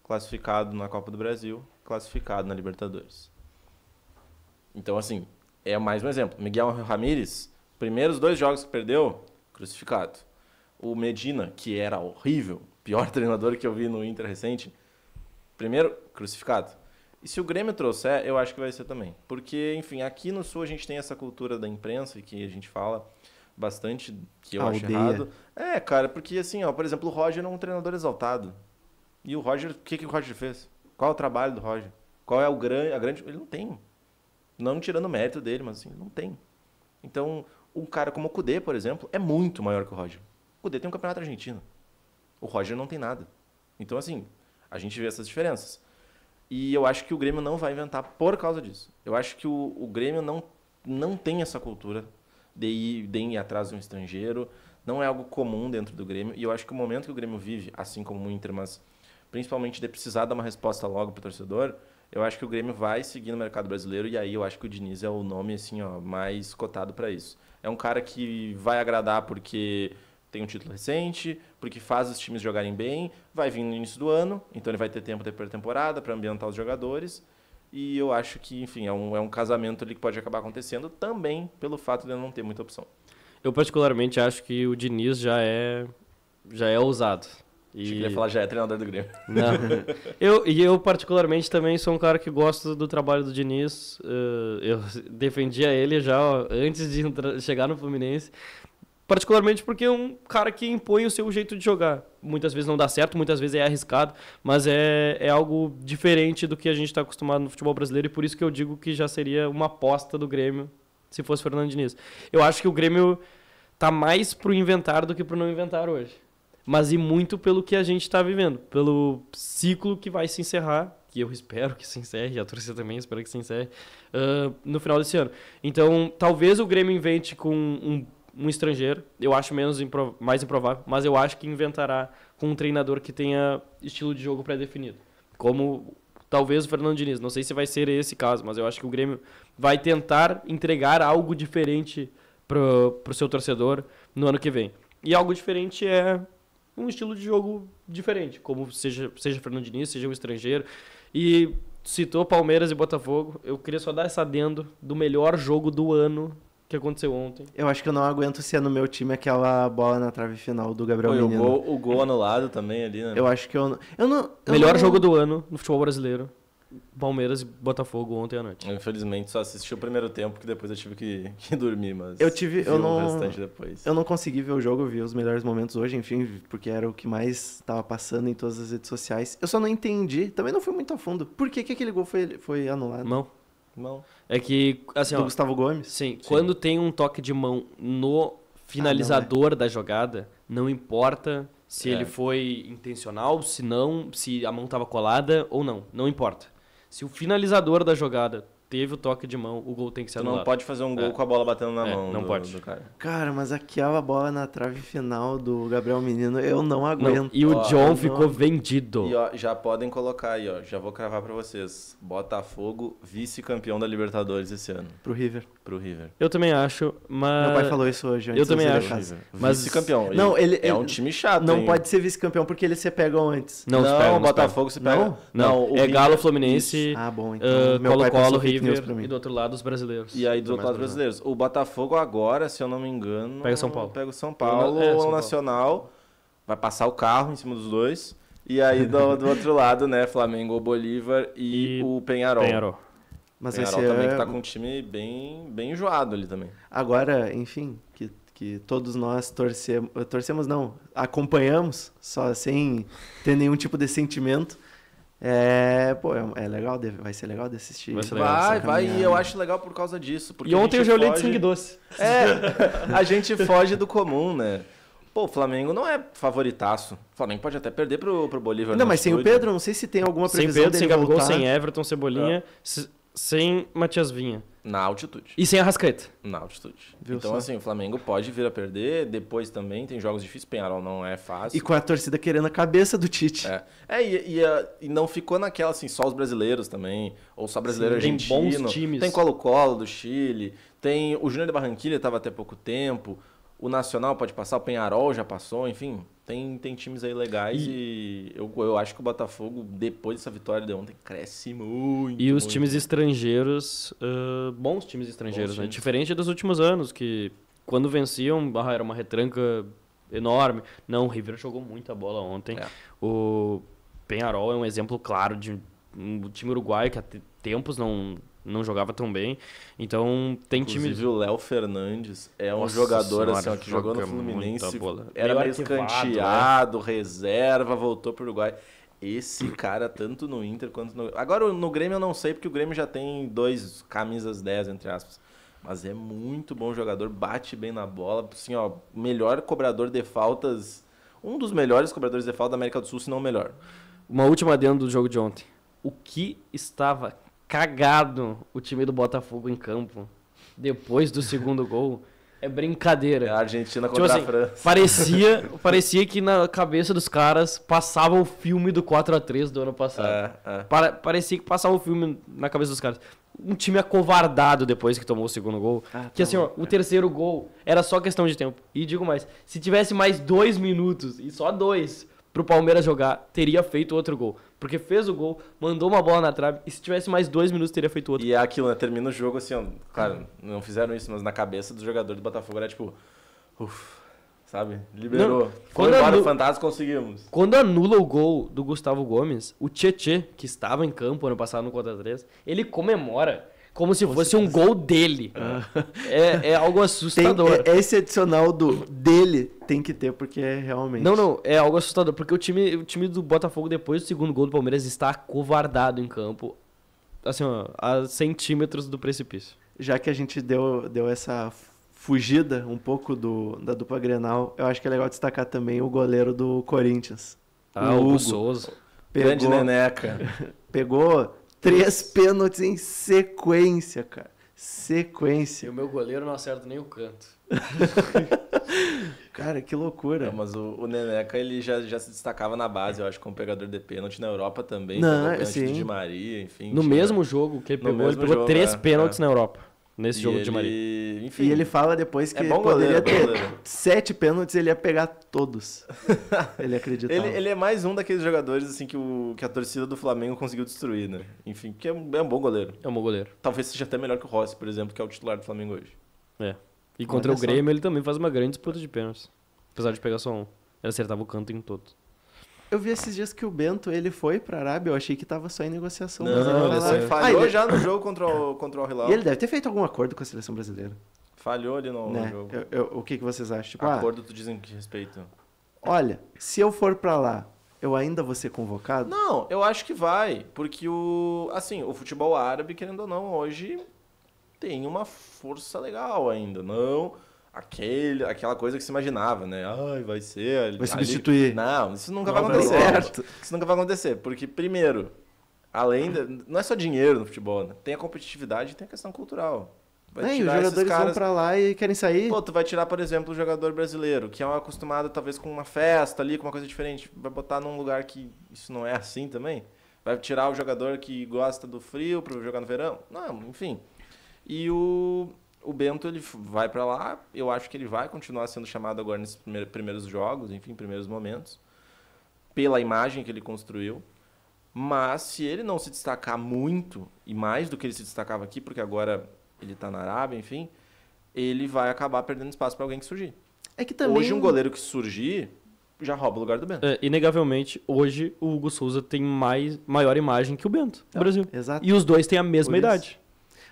classificado na Copa do Brasil, classificado na Libertadores. Então, assim, é mais um exemplo. Miguel Ramírez, primeiros 2 jogos que perdeu, crucificado. O Medina, que era horrível, pior treinador que eu vi no Inter recente, primeiro, crucificado. E se o Grêmio trouxer, eu acho que vai ser também. Porque, enfim, aqui no Sul a gente tem essa cultura da imprensa, que a gente fala bastante, que eu acho errado. Cara, porque assim, por exemplo, o Roger é um treinador exaltado. E o Roger, o que o Roger fez? Qual é o trabalho do Roger? Qual é a grande... Ele não tem. Não tirando o mérito dele, mas assim, não tem. Então, um cara como o Kudê, por exemplo, é muito maior que o Roger. O Kudê tem um campeonato argentino. O Roger não tem nada. Então, assim, a gente vê essas diferenças. E eu acho que o Grêmio não vai inventar por causa disso. Eu acho que o Grêmio não tem essa cultura de ir atrás de um estrangeiro. Não é algo comum dentro do Grêmio. E eu acho que o momento que o Grêmio vive, assim como o Inter, mas principalmente de precisar dar uma resposta logo para o torcedor, eu acho que o Grêmio vai seguir no mercado brasileiro. E aí eu acho que o Diniz é o nome assim, mais cotado para isso. É um cara que vai agradar porque tem um título recente, porque faz os times jogarem bem, vai vir no início do ano, então ele vai ter tempo de pré-temporada para ambientar os jogadores. E eu acho que, enfim, é um casamento ali que pode acabar acontecendo também pelo fato de eu não ter muita opção. Eu particularmente acho que o Diniz já é ousado. Acho que ele ia falar já é treinador do Grêmio. Não. Eu particularmente também sou um cara que gosta do trabalho do Diniz. Eu defendia ele já antes de chegar no Fluminense. Particularmente porque é um cara que impõe o seu jeito de jogar. Muitas vezes não dá certo, muitas vezes é arriscado, mas é algo diferente do que a gente está acostumado no futebol brasileiro, e por isso que eu digo que já seria uma aposta do Grêmio se fosse Fernando Diniz. Eu acho que o Grêmio tá mais pro inventar do que pro não inventar hoje. Mas e muito pelo que a gente está vivendo, pelo ciclo que vai se encerrar, que eu espero que se encerre, a torcida também espera que se encerre, no final desse ano. Então, talvez o Grêmio invente com um estrangeiro, eu acho mais improvável, mas eu acho que inventará com um treinador que tenha estilo de jogo pré-definido. Como talvez o Fernando Diniz, não sei se vai ser esse caso, mas eu acho que o Grêmio vai tentar entregar algo diferente pro seu torcedor no ano que vem. E algo diferente é um estilo de jogo diferente, como seja Fernando Diniz, seja um estrangeiro. E citou Palmeiras e Botafogo, eu queria só dar essa adendo do melhor jogo do ano que aconteceu ontem. Eu acho que eu não aguento ser no meu time aquela bola na trave final do Gabriel Menino. O gol anulado também ali, né? Eu acho que eu não... Melhor jogo do ano no futebol brasileiro. Palmeiras e Botafogo ontem à noite. Eu, infelizmente, só assisti o primeiro tempo, que depois eu tive que dormir, mas o restante depois. Eu não consegui ver o jogo, eu vi os melhores momentos hoje, enfim, porque era o que mais estava passando em todas as redes sociais. Eu só não entendi, também não fui muito a fundo, por que aquele gol foi anulado? Não. É que, assim, do Gustavo Gomes? Sim, quando tem um toque de mão no finalizador da jogada, não importa se ele foi intencional, se a mão estava colada ou não importa. Se o finalizador da jogada teve o toque de mão, o gol tem que ser Tu anulado. não pode fazer um gol com a bola batendo na mão não pode. do cara. Cara, mas aquela bola na trave final do Gabriel Menino, eu não aguento. Não, e o Ó, John não- ficou vendido. E ó, já podem colocar aí, ó. Já vou cravar pra vocês. Botafogo, vice-campeão da Libertadores esse ano. Pro River. Pro River. Eu também acho, mas... Meu pai falou isso hoje. antes eu também de sair acho. da casa. Mas- Vice-campeão. Não, ele- é ele- um time chato, Não hein? pode ser vice-campeão porque eles se pegam antes. Não, Não, se pega, o não se Botafogo se pega. Não? Não, o é River- Galo, Fluminense, Ah, bom. Então, meu pai Colo-Colo, passou fake news pra River mim. e do outro lado os brasileiros. E aí do outro Mais lado brasileiros. O Botafogo agora, se eu não me engano... Pega o São Paulo. Pega o São Paulo, É, São o Paulo. Nacional. Vai passar o carro em cima dos dois. E aí do outro lado, né? Flamengo ou Bolívar e o Penharol. Penharol. Mas vai Penharol ser... também que tá com um time bem enjoado ali também. Agora, enfim, que todos nós torcemos não, acompanhamos, só sem ter nenhum tipo de sentimento. É legal, vai ser legal de assistir. Vai ser legal. Vai, essa vai. E caminhada. eu acho legal por causa disso. Porque E ontem a eu gente já olhei de foge- sangue doce. A gente foge do comum, né? Pô, o Flamengo não é favoritaço. O Flamengo pode até perder pro Bolívar. Não, na mas sem o altitude. Pedro, não sei se tem alguma Sem previsão Pedro, sem dele Gabigol, voltar. sem Everton, Cebolinha, sem Matias Vinha. Na altitude. E sem Arrascaeta. Na altitude. Viu Então, só? assim, o Flamengo pode vir a perder. Depois também tem jogos difíceis. Penharol não é fácil. E com a torcida querendo a cabeça do Tite. E não ficou naquela, assim, só os brasileiros também. Ou só brasileiro Sim, tem argentino. bons times. Tem Colo-Colo do Chile. Tem o Júnior de Barranquilla, estava até pouco tempo. O Nacional pode passar, o Penharol já passou. Enfim, tem times aí legais. E eu acho que o Botafogo, depois dessa vitória de ontem, cresce muito. E os muito. times estrangeiros, bons times estrangeiros, Bons né? times. Diferente dos últimos anos, que quando venciam, era uma retranca enorme. Não, o River jogou muita bola ontem. É. O Penharol é um exemplo claro de um time uruguaio que há tempos não jogava tão bem. Então, tem Inclusive, times... o Léo Fernandes é um Nossa jogador senhora, assim, ó, que jogou no joga Fluminense, muita bola. era Meio meio arquivado, escanteado, reserva, voltou pro Uruguai. Esse cara, tanto no Inter quanto no... Agora, no Grêmio eu não sei, porque o Grêmio já tem 2 camisas 10, entre aspas. Mas é muito bom jogador, bate bem na bola. Assim, ó, melhor cobrador de faltas... Um dos melhores cobradores de falta da América do Sul, se não o melhor. Uma última adendo do jogo de ontem. O que estava cagado o time do Botafogo em campo depois do segundo gol é brincadeira. É a Argentina Tipo contra assim, a França. parecia que na cabeça dos caras passava o filme do 4-3 do ano passado. Parecia que passava o filme na cabeça dos caras. Um time acovardado depois que tomou o segundo gol. Que assim, ó, o terceiro gol era só questão de tempo. E digo mais, se tivesse mais 2 minutos, e só 2, pro Palmeiras jogar, teria feito outro gol. Porque fez o gol, mandou uma bola na trave, e se tivesse mais 2 minutos, teria feito outro. E é aquilo, né? Termina o jogo assim, ó. Claro, não fizeram isso, mas na cabeça do jogador do Botafogo era tipo... sabe? Liberou. Não, Foi quando embora anu- o Fantasma, conseguimos. Quando anula o gol do Gustavo Gomes, o Tietê, que estava em campo ano passado no 4-3, ele comemora como se fosse um gol dele. É algo assustador. Esse adicional dele tem que ter, porque é realmente... Não, é algo assustador, porque o time do Botafogo, depois do segundo gol do Palmeiras, está acovardado em campo, assim, ó, a centímetros do precipício. Já que a gente deu essa fugida um pouco da dupla Grenal, eu acho que é legal destacar também o goleiro do Corinthians. O Hugo Hugo Souza. Grande Neneca. Pegou 3 pênaltis em sequência, cara. E Sequência. o meu goleiro não acerta nem o canto. Cara, que loucura. Não, mas o Neneca, ele já se destacava na base, eu acho, como pegador de pênalti. Na Europa também, Não, pegou pênalti sim. do Di Maria, enfim. No tinha- mesmo jogo que ele No pegou, ele mesmo pegou jogo, 3 é, pênaltis é. na Europa, nesse E jogo de Maria. Enfim, E ele fala depois que É bom poderia goleiro, ter bom goleiro. 7 pênaltis, ele ia pegar todos. Ele acreditava. ele é mais um daqueles jogadores assim que a torcida do Flamengo conseguiu destruir, né? Enfim, que é um bom goleiro. É o meu goleiro. Talvez seja até melhor que o Rossi, por exemplo, que é o titular do Flamengo hoje. É. E contra Olha o só. Grêmio, ele também faz uma grande disputa de pênaltis. Apesar de pegar só um. Ele acertava o canto em todos. Eu vi esses dias que o Bento, ele foi pra Arábia, eu achei que tava só em negociação. Não, mas ele ele vai lá. saiu. falhou ele- já no jogo contra o Al Hilal. E ele deve ter feito algum acordo com a seleção brasileira, Falhou ali no né? jogo. O que vocês acham? Tipo, Acordo, tu dizem que respeito. olha, se eu for pra lá, eu ainda vou ser convocado? Não, eu acho que vai, porque o futebol árabe, querendo ou não, hoje tem uma força legal ainda, não aquela coisa que se imaginava, né? Ai, vai ser Vai substituir. Não, isso nunca Não vai vai acontecer. dar certo. Isso nunca vai acontecer, porque primeiro, Não é só dinheiro no futebol, né? Tem a competitividade e tem a questão cultural. Os jogadores vão pra lá e querem sair. Pô, tu vai tirar, por exemplo, o jogador brasileiro, que é acostumado talvez com uma festa ali, com uma coisa diferente. Vai botar num lugar que isso não é assim também? Vai tirar o jogador que gosta do frio pra jogar no verão? Não, enfim. E o Bento, ele vai pra lá. Eu acho que ele vai continuar sendo chamado agora nesses primeiros jogos, enfim, primeiros momentos. Pela imagem que ele construiu. Mas se ele não se destacar muito, e mais do que ele se destacava aqui, porque agora ele tá na Arábia, enfim, ele vai acabar perdendo espaço para alguém que surgir. É que também... Hoje um goleiro que surgir já rouba o lugar do Bento. Inegavelmente, hoje o Hugo Souza tem maior imagem que o Bento no Brasil. Exato. E os dois têm a mesma idade.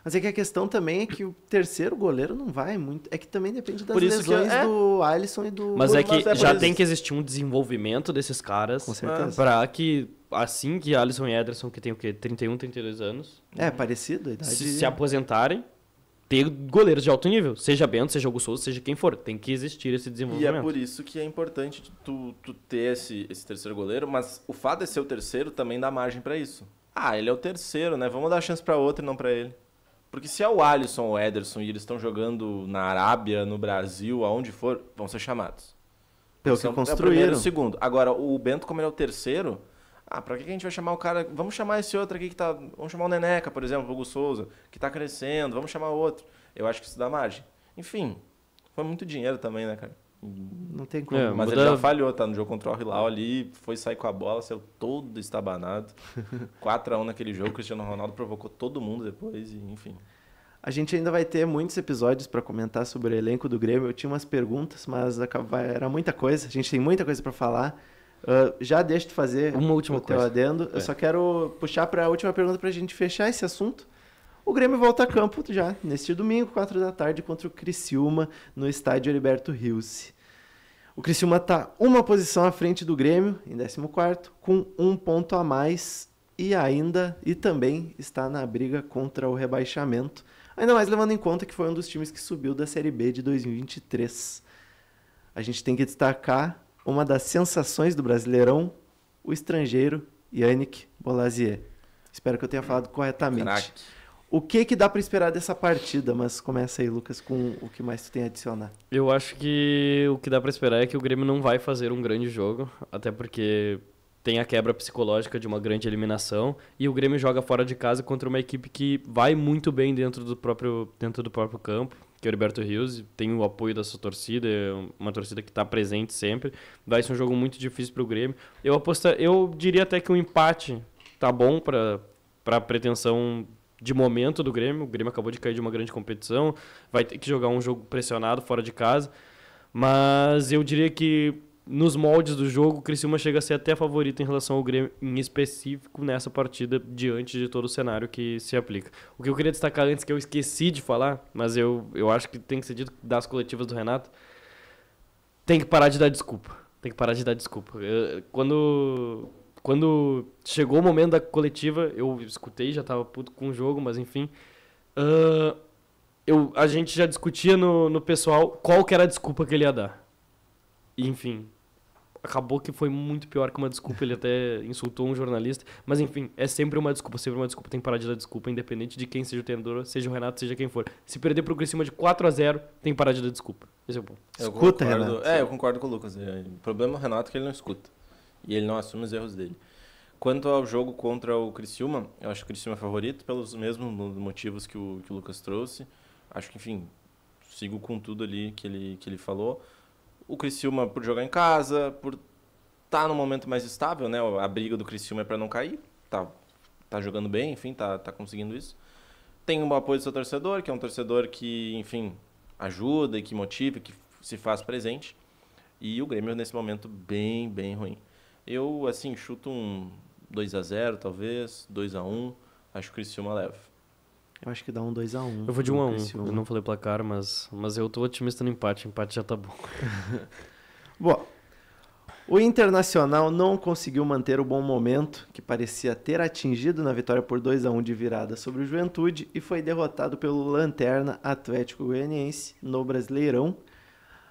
Mas é que a questão também é que o terceiro goleiro não vai muito. É que também depende das Por isso lesões que do Alisson e do... Mas é que Mas já por tem isso. que existir um desenvolvimento desses caras. Com certeza. Pra que, assim que Alisson e Ederson, que tem o quê? 31, 32 anos, Parecido a idade. se aposentarem, ter goleiros de alto nível. Seja Bento, seja Hugo Souza, seja quem for. Tem que existir esse E desenvolvimento. é por isso que é importante tu ter esse terceiro goleiro, mas o fato de ser o terceiro também dá margem pra isso. Ele é o terceiro, né? Vamos dar chance pra outro e não pra ele. Porque se é o Alisson ou o Ederson e eles estão jogando na Arábia, no Brasil, aonde for, vão ser chamados. Pelo que É o primeiro e construíram. o segundo. Agora, o Bento, como ele é o terceiro, pra que a gente vai chamar o cara... Vamos chamar esse outro aqui que tá... Vamos chamar o Neneca, por exemplo, o Hugo Souza, que tá crescendo, vamos chamar outro. Eu acho que isso dá margem. Enfim, foi muito dinheiro também, né, cara? Não tem como. Mas ele já falhou, tá? No jogo contra o Hilal ali, foi sair com a bola, saiu todo estabanado. 4-1 naquele jogo, o Cristiano Ronaldo provocou todo mundo depois, e, enfim. A gente ainda vai ter muitos episódios para comentar sobre o elenco do Grêmio. Eu tinha umas perguntas, mas era muita coisa. A gente tem muita coisa para falar. Já deixa de fazer uma última teu coisa. adendo. Eu só quero puxar para a última pergunta para a gente fechar esse assunto. O Grêmio volta a campo já neste domingo, 4 da tarde, contra o Criciúma, no estádio Heriberto Rios. O Criciúma está uma posição à frente do Grêmio, em 14º, com 1 ponto a mais e também está na briga contra o rebaixamento. Ainda mais levando em conta que foi um dos times que subiu da Série B de 2023. A gente tem que destacar uma das sensações do Brasileirão, o estrangeiro Yannick Bolazier. Espero que eu tenha falado corretamente. Crack. O que dá para esperar dessa partida? Mas começa aí, Lucas, com o que mais tu tem a adicionar. Eu acho que o que dá pra esperar é que o Grêmio não vai fazer um grande jogo, até porque tem a quebra psicológica de uma grande eliminação, e o Grêmio joga fora de casa contra uma equipe que vai muito bem dentro do próprio campo, que é o Heriberto Rios, tem o apoio da sua torcida, é uma torcida que está presente sempre. Vai ser um jogo muito difícil para o Grêmio. Eu diria até que um empate tá bom para a pretensão de momento do Grêmio. O Grêmio acabou de cair de uma grande competição, vai ter que jogar um jogo pressionado fora de casa, mas eu diria que nos moldes do jogo, o Criciúma chega a ser até favorito em relação ao Grêmio, em específico nessa partida, diante de todo o cenário que se aplica. O que eu queria destacar antes, que eu esqueci de falar, mas eu acho que tem que ser dito das coletivas do Renato, tem que parar de dar desculpa. Quando chegou o momento da coletiva, eu escutei, já estava puto com o jogo, mas enfim, a gente já discutia no pessoal qual que era a desculpa que ele ia dar. E, enfim, acabou que foi muito pior que uma desculpa, ele até insultou um jornalista, mas enfim, é sempre uma desculpa, tem que parar de dar desculpa, independente de quem seja o treinador, seja o Renato, seja quem for. Se perder pro Criciúma de 4-0, tem que parar de dar desculpa. Esse é o ponto. Escuta, Renato. Eu concordo com o Lucas. O problema é o Renato que ele não escuta. E ele não assume os erros dele. Quanto ao jogo contra o Criciúma, eu acho que o Criciúma é favorito pelos mesmos motivos que o Lucas trouxe. Acho que, enfim, sigo com tudo ali que ele falou. O Criciúma por jogar em casa, por estar num momento mais estável, né? A briga do Criciúma é para não cair. Tá jogando bem, enfim, tá conseguindo isso. Tem um apoio do seu torcedor, que é um torcedor que, enfim, ajuda e que motiva, que se faz presente. E o Grêmio, nesse momento, bem, bem ruim. Eu, assim, chuto um 2-0, talvez, 2-1. Acho que o Criciúma leva. Eu acho que dá um 2-1. Eu vou de 1-1. Eu não falei placar, mas eu tô otimista no empate. Empate já tá bom. Bom, o Internacional não conseguiu manter o bom momento que parecia ter atingido na vitória por 2-1 de virada sobre o Juventude e foi derrotado pelo Lanterna Atlético Goianiense no Brasileirão.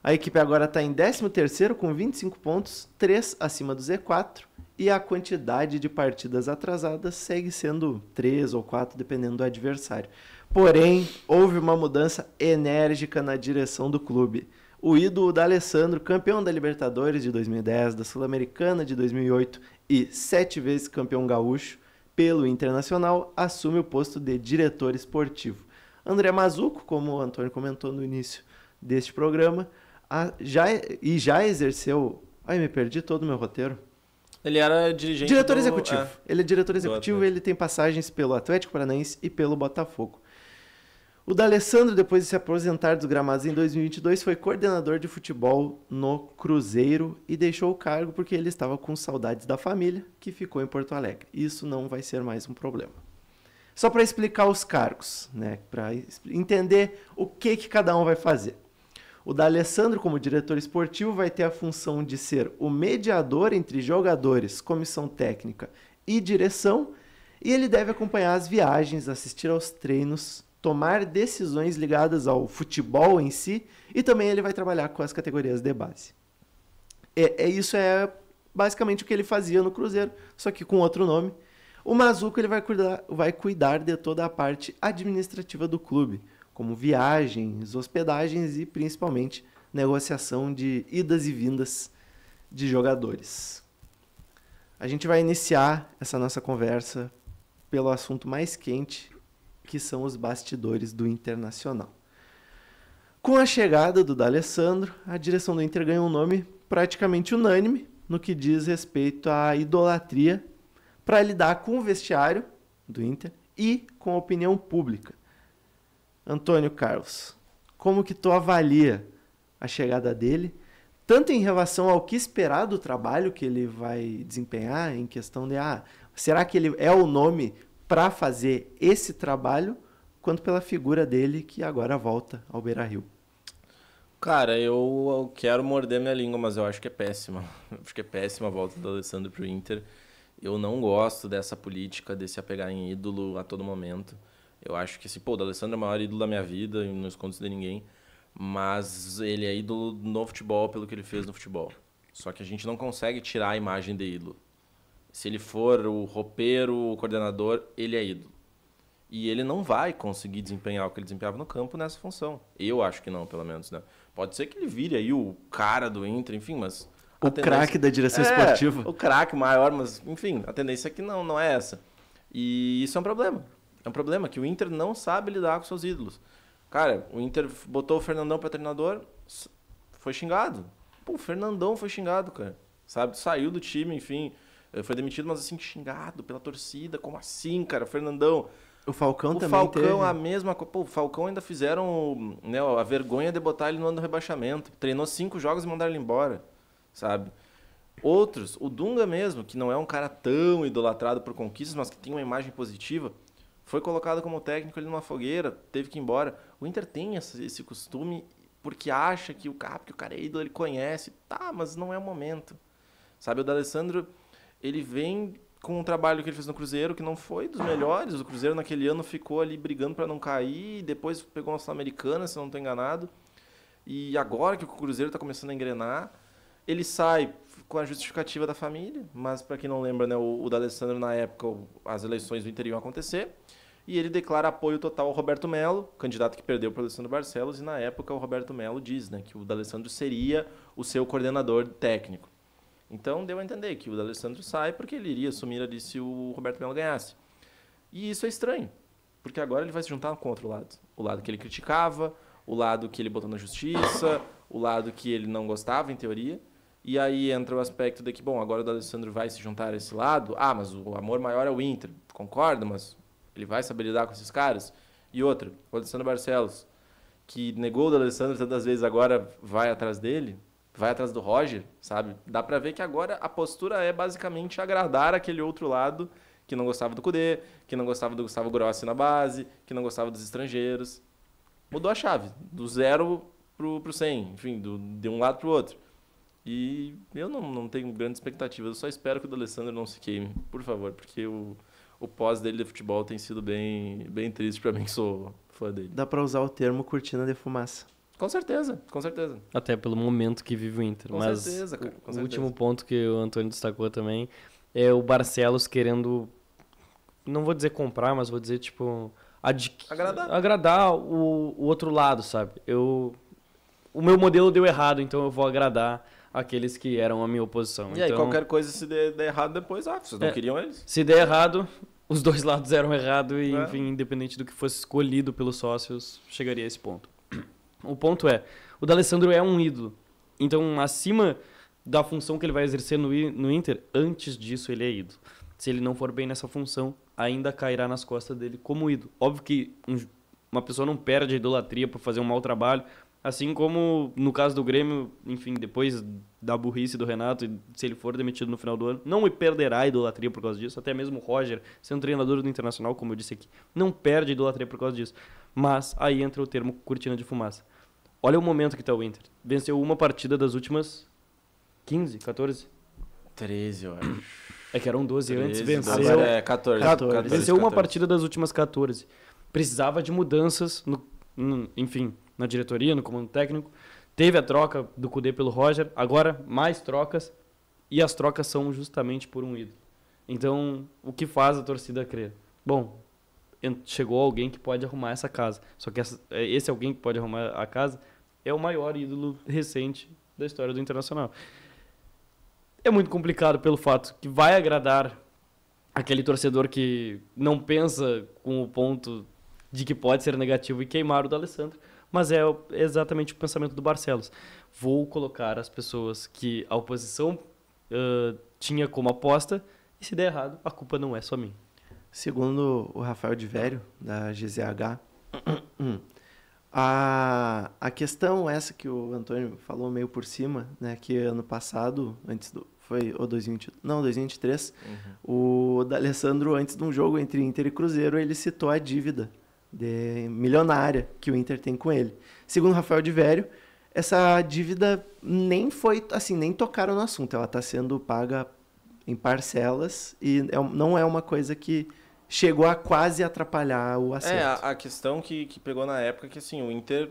A equipe agora está em 13º com 25 pontos, 3 acima do Z4 e a quantidade de partidas atrasadas segue sendo 3 ou 4, dependendo do adversário. Porém, houve uma mudança enérgica na direção do clube. O ídolo D'Alessandro, campeão da Libertadores de 2010, da Sul-Americana de 2008 e 7 vezes campeão gaúcho pelo Internacional, assume o posto de diretor esportivo. André Mazzucco, como o Antônio comentou no início deste programa, já exerceu... Ai, me perdi todo o meu roteiro. Ele era dirigente Diretor executivo. Ele é diretor executivo, Atlético. ele tem passagens pelo Atlético Paranaense e pelo Botafogo. O D'Alessandro, depois de se aposentar dos gramados em 2022, foi coordenador de futebol no Cruzeiro e deixou o cargo porque ele estava com saudades da família, que ficou em Porto Alegre. Isso não vai ser mais um problema. Só para explicar os cargos, né? Para entender o que cada um vai fazer. O D'Alessandro, como diretor esportivo, vai ter a função de ser o mediador entre jogadores, comissão técnica e direção, e ele deve acompanhar as viagens, assistir aos treinos, tomar decisões ligadas ao futebol em si, e também ele vai trabalhar com as categorias de base. Isso é basicamente o que ele fazia no Cruzeiro, só que com outro nome. O Mazzucco ele vai cuidar de toda a parte administrativa do clube, como viagens, hospedagens e principalmente negociação de idas e vindas de jogadores. A gente vai iniciar essa nossa conversa pelo assunto mais quente, que são os bastidores do Internacional. Com a chegada do D'Alessandro, a direção do Inter ganhou um nome praticamente unânime no que diz respeito à idolatria para lidar com o vestiário do Inter e com a opinião pública. Antônio Carlos, como que tu avalia a chegada dele, tanto em relação ao que esperar do trabalho que ele vai desempenhar, em questão de, será que ele é o nome para fazer esse trabalho, quanto pela figura dele que agora volta ao Beira-Rio? Cara, eu quero morder minha língua, mas eu acho que é péssima. Acho que é péssima a volta do D'Alessandro pro Inter. Eu não gosto dessa política de se apegar em ídolo a todo momento. Eu acho que, o D'Alessandro é o maior ídolo da minha vida, e não escondo isso de ninguém, mas ele é ídolo no futebol pelo que ele fez no futebol. Só que a gente não consegue tirar a imagem de ídolo. Se ele for o roupeiro, o coordenador, ele é ídolo. E ele não vai conseguir desempenhar o que ele desempenhava no campo nessa função. Eu acho que não, pelo menos, né? Pode ser que ele vire aí o cara do Inter, enfim, mas... O craque da direção esportiva. O craque maior, mas, enfim, a tendência é que não é essa. E isso é um problema. É um problema que o Inter não sabe lidar com seus ídolos. Cara, o Inter botou o Fernandão para treinador, foi xingado. Pô, o Fernandão foi xingado, cara. Sabe? Saiu do time, enfim, foi demitido, mas assim, xingado pela torcida. Como assim, cara? Fernandão... O Falcão também Falcão, teve. a mesma coisa. Pô, o Falcão ainda fizeram, né, a vergonha de botar ele no ano do rebaixamento. Treinou 5 jogos e mandaram ele embora, sabe? Outros, o Dunga mesmo, que não é um cara tão idolatrado por conquistas, mas que tem uma imagem positiva, foi colocado como técnico ali numa fogueira, teve que ir embora. O Inter tem esse costume porque acha que o cara é ídolo, ele conhece. Tá, mas não é o momento. Sabe, o D'Alessandro, ele vem com um trabalho que ele fez no Cruzeiro, que não foi dos melhores. O Cruzeiro naquele ano ficou ali brigando para não cair, depois pegou uma Sul-Americana, se eu não estou enganado. E agora que o Cruzeiro está começando a engrenar, ele sai com a justificativa da família, mas para quem não lembra, né, o D'Alessandro na época, as eleições do Inter iam acontecer, e ele declara apoio total ao Roberto Melo, candidato que perdeu para o Alessandro Barcelos, e na época o Roberto Melo diz, né, que o D'Alessandro seria o seu coordenador técnico. Então deu a entender que o D'Alessandro sai porque ele iria assumir ali se o Roberto Melo ganhasse. E isso é estranho, porque agora ele vai se juntar com o outro lado. O lado que ele criticava, o lado que ele botou na justiça, o lado que ele não gostava, em teoria. E aí entra o aspecto de que, bom, agora o D'Alessandro vai se juntar a esse lado. Ah, mas o amor maior é o Inter. Concordo, mas ele vai saber lidar com esses caras. E outra, o Alessandro Barcelos, que negou o D'Alessandro tantas vezes, agora vai atrás dele, vai atrás do Roger, sabe? Dá pra ver que agora a postura é basicamente agradar aquele outro lado que não gostava do Cudê, que não gostava do Gustavo Grossi na base, que não gostava dos estrangeiros. Mudou a chave, do 0 pro 100, enfim, de um lado pro outro. E eu não tenho grandes expectativas, eu só espero que o D'Alessandro não se queime, por favor, porque o pós dele de futebol tem sido bem triste pra mim, que sou fã dele. Dá pra usar o termo cortina de fumaça. Com certeza, com certeza. Até pelo momento que vive o Inter. Com mas certeza, cara, com o certeza. último ponto que o Antônio destacou também é o Barcelos querendo, não vou dizer comprar, mas vou dizer, tipo, agradar o outro lado, sabe? O meu modelo deu errado, então eu vou agradar aqueles que eram a minha oposição. E aí, então, qualquer coisa, se der errado depois, vocês não queriam eles? se der errado, os dois lados eram errado e, enfim, independente do que fosse escolhido pelos sócios, chegaria a esse ponto. O ponto é, o D'Alessandro é um ídolo. Então, acima da função que ele vai exercer no Inter, antes disso ele é ídolo. Se ele não for bem nessa função, ainda cairá nas costas dele como ídolo. Óbvio que uma pessoa não perde a idolatria por fazer um mau trabalho, assim como no caso do Grêmio, enfim, depois da burrice do Renato, se ele for demitido no final do ano, não perderá a idolatria por causa disso. Até mesmo o Roger, sendo treinador do Internacional, como eu disse aqui, não perde a idolatria por causa disso. Mas aí entra o termo cortina de fumaça. Olha o momento que está o Inter. Venceu uma partida das últimas 15, 14? 13, eu acho. É que eram 12 antes, venceu. Agora é 14. Venceu uma partida das últimas 14. Precisava de mudanças, enfim, na diretoria, no comando técnico. Teve a troca do Kudê pelo Roger, agora mais trocas. E as trocas são justamente por um ídolo. Então, o que faz a torcida crer? Bom, chegou alguém que pode arrumar essa casa. Só que esse alguém que pode arrumar a casa é o maior ídolo recente da história do Internacional. É muito complicado pelo fato que vai agradar aquele torcedor que não pensa com o ponto de que pode ser negativo e queimar o D'Alessandro, mas é exatamente o pensamento do Barcelos. Vou colocar as pessoas que a oposição tinha como aposta e se der errado, a culpa não é só minha. Segundo o Rafael de Vério, da GZH, a questão essa que o Antônio falou meio por cima, né, que ano passado, foi o 2023, o D'Alessandro, antes de um jogo entre Inter e Cruzeiro, ele citou a dívida milionária que o Inter tem com ele. Segundo o Rafael de Vério, essa dívida nem tocaram no assunto, ela está sendo paga em parcelas e não é uma coisa que chegou a quase atrapalhar o acerto. A questão que pegou na época é que assim, o Inter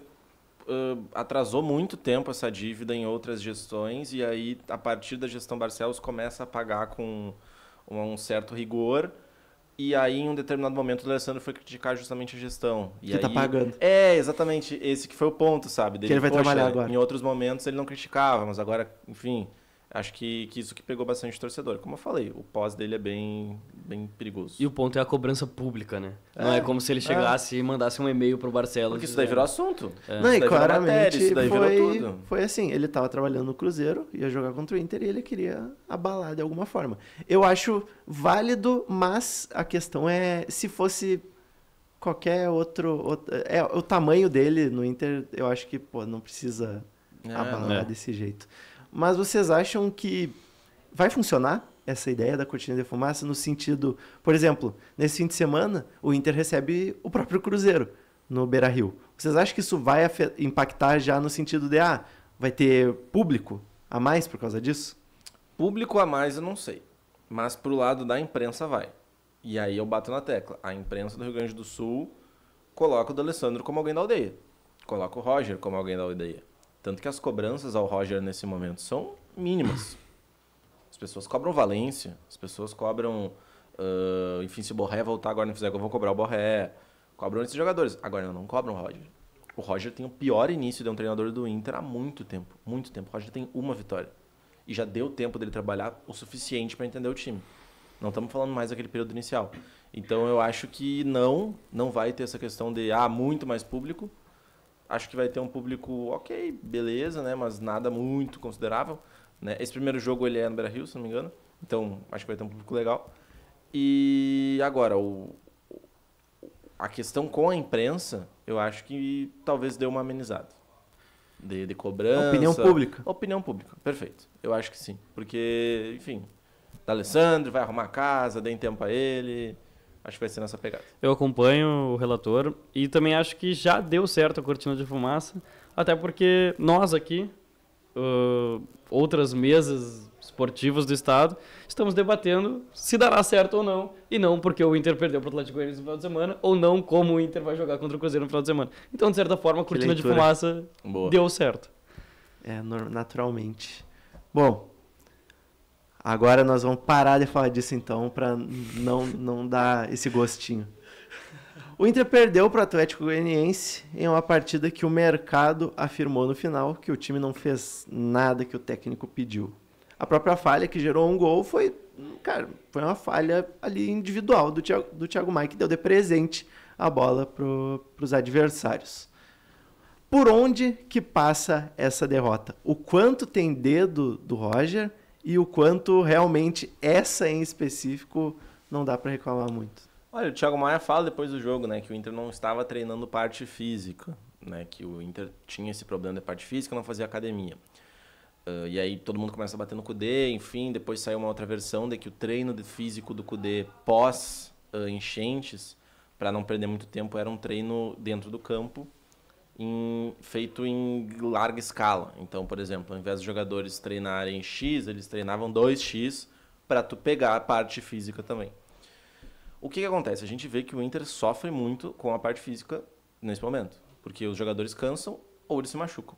atrasou muito tempo essa dívida em outras gestões e aí, a partir da gestão Barcelos, começa a pagar com um certo rigor e aí, em um determinado momento, o D'Alessandro foi criticar justamente a gestão. E que tá pagando. Exatamente. Esse que foi o ponto, sabe? Que ele vai trabalhar agora. Em outros momentos ele não criticava, mas agora, enfim... Acho que isso que pegou bastante o torcedor. Como eu falei, o pós dele é bem perigoso. E o ponto é a cobrança pública, né? Não é como se ele chegasse e mandasse um e-mail pro Barcelos. Porque isso daí virou assunto. Não, e claramente isso daí virou tudo. Foi assim, ele estava trabalhando no Cruzeiro, ia jogar contra o Inter e ele queria abalar de alguma forma. Eu acho válido, mas a questão é, se fosse qualquer outro o tamanho dele no Inter, eu acho que não precisa abalar desse jeito. Mas vocês acham que vai funcionar essa ideia da cortina de fumaça no sentido... Por exemplo, nesse fim de semana, o Inter recebe o próprio Cruzeiro no Beira-Rio. Vocês acham que isso vai impactar já no sentido de... vai ter público a mais por causa disso? Público a mais eu não sei. Mas pro lado da imprensa vai. E aí eu bato na tecla. A imprensa do Rio Grande do Sul coloca o D'Alessandro como alguém da aldeia. Coloca o Roger como alguém da aldeia. Tanto que as cobranças ao Roger nesse momento são mínimas. As pessoas cobram Valência, as pessoas cobram... enfim, se o Borré voltar agora não fizer gol, vão cobrar o Borré. Cobram esses jogadores. Agora não cobram o Roger. O Roger tem o pior início de um treinador do Inter há muito tempo. Muito tempo. O Roger tem uma vitória. E já deu tempo dele trabalhar o suficiente para entender o time. Não estamos falando mais daquele período inicial. Então eu acho que não vai ter essa questão de muito mais público. Acho que vai ter um público ok, beleza, né? Mas nada muito considerável. Né? Esse primeiro jogo ele é no Beira-Rio, se não me engano. Então, acho que vai ter um público legal. E agora, a questão com a imprensa, eu acho que talvez dê uma amenizada. De cobrança. Opinião pública. Opinião pública, perfeito. Eu acho que sim. Porque, enfim, D'Alessandro vai arrumar a casa, deem tempo a ele... Acho que vai ser nessa pegada. Eu acompanho o relator e também acho que já deu certo a cortina de fumaça, até porque nós aqui, outras mesas esportivas do estado, estamos debatendo se dará certo ou não, e não porque o Inter perdeu para o Atlético Goianiense no final de semana, ou não como o Inter vai jogar contra o Cruzeiro no final de semana. Então, de certa forma, a cortina de fumaça deu certo. Naturalmente. Bom, Agora nós vamos parar de falar disso então, para não dar esse gostinho. O Inter perdeu para o Atlético Goianiense em uma partida que o mercado afirmou no final que o time não fez nada que o técnico pediu. A própria falha que gerou um gol foi uma falha ali individual do Thiago Maia, que deu de presente a bola para os adversários. Por onde que passa essa derrota? O quanto tem dedo do Roger e o quanto realmente essa em específico não dá para reclamar muito. Olha, o Thiago Maia fala depois do jogo, né, que o Inter não estava treinando parte física, né, que o Inter tinha esse problema de parte física, não fazia academia. E aí todo mundo começa a bater no Kudê, enfim, depois saiu uma outra versão de que o treino físico do Kudê pós enchentes, para não perder muito tempo, era um treino dentro do campo, feito em larga escala. Então, por exemplo, ao invés dos jogadores treinarem X, eles treinavam 2X para tu pegar a parte física também. O que acontece? A gente vê que o Inter sofre muito com a parte física nesse momento, porque os jogadores cansam ou eles se machucam.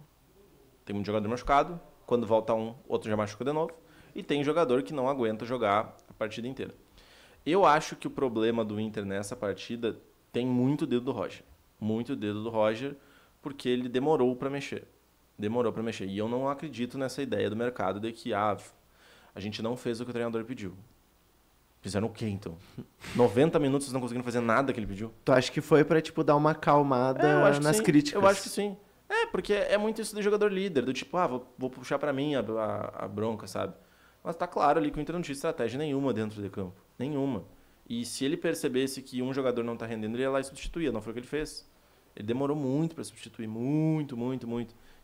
Tem muito jogador machucado, quando volta um, outro já machuca de novo, e tem jogador que não aguenta jogar a partida inteira. Eu acho que o problema do Inter nessa partida tem muito dedo do Roger. Muito dedo do Roger, porque ele demorou para mexer. E eu não acredito nessa ideia do mercado de que a gente não fez o que o treinador pediu. Fizeram o quê, então? 90 minutos vocês não conseguiram fazer nada que ele pediu? Tu acha que foi pra, dar uma acalmada nas críticas? Eu acho que sim. Porque é muito isso do jogador líder, do tipo, vou puxar pra mim a bronca, sabe? Mas tá claro ali que o Inter não tinha estratégia nenhuma dentro de campo. Nenhuma. E se ele percebesse que um jogador não tá rendendo, ele ia lá e substituía. Não foi o que ele fez. Ele demorou muito pra substituir. Muito.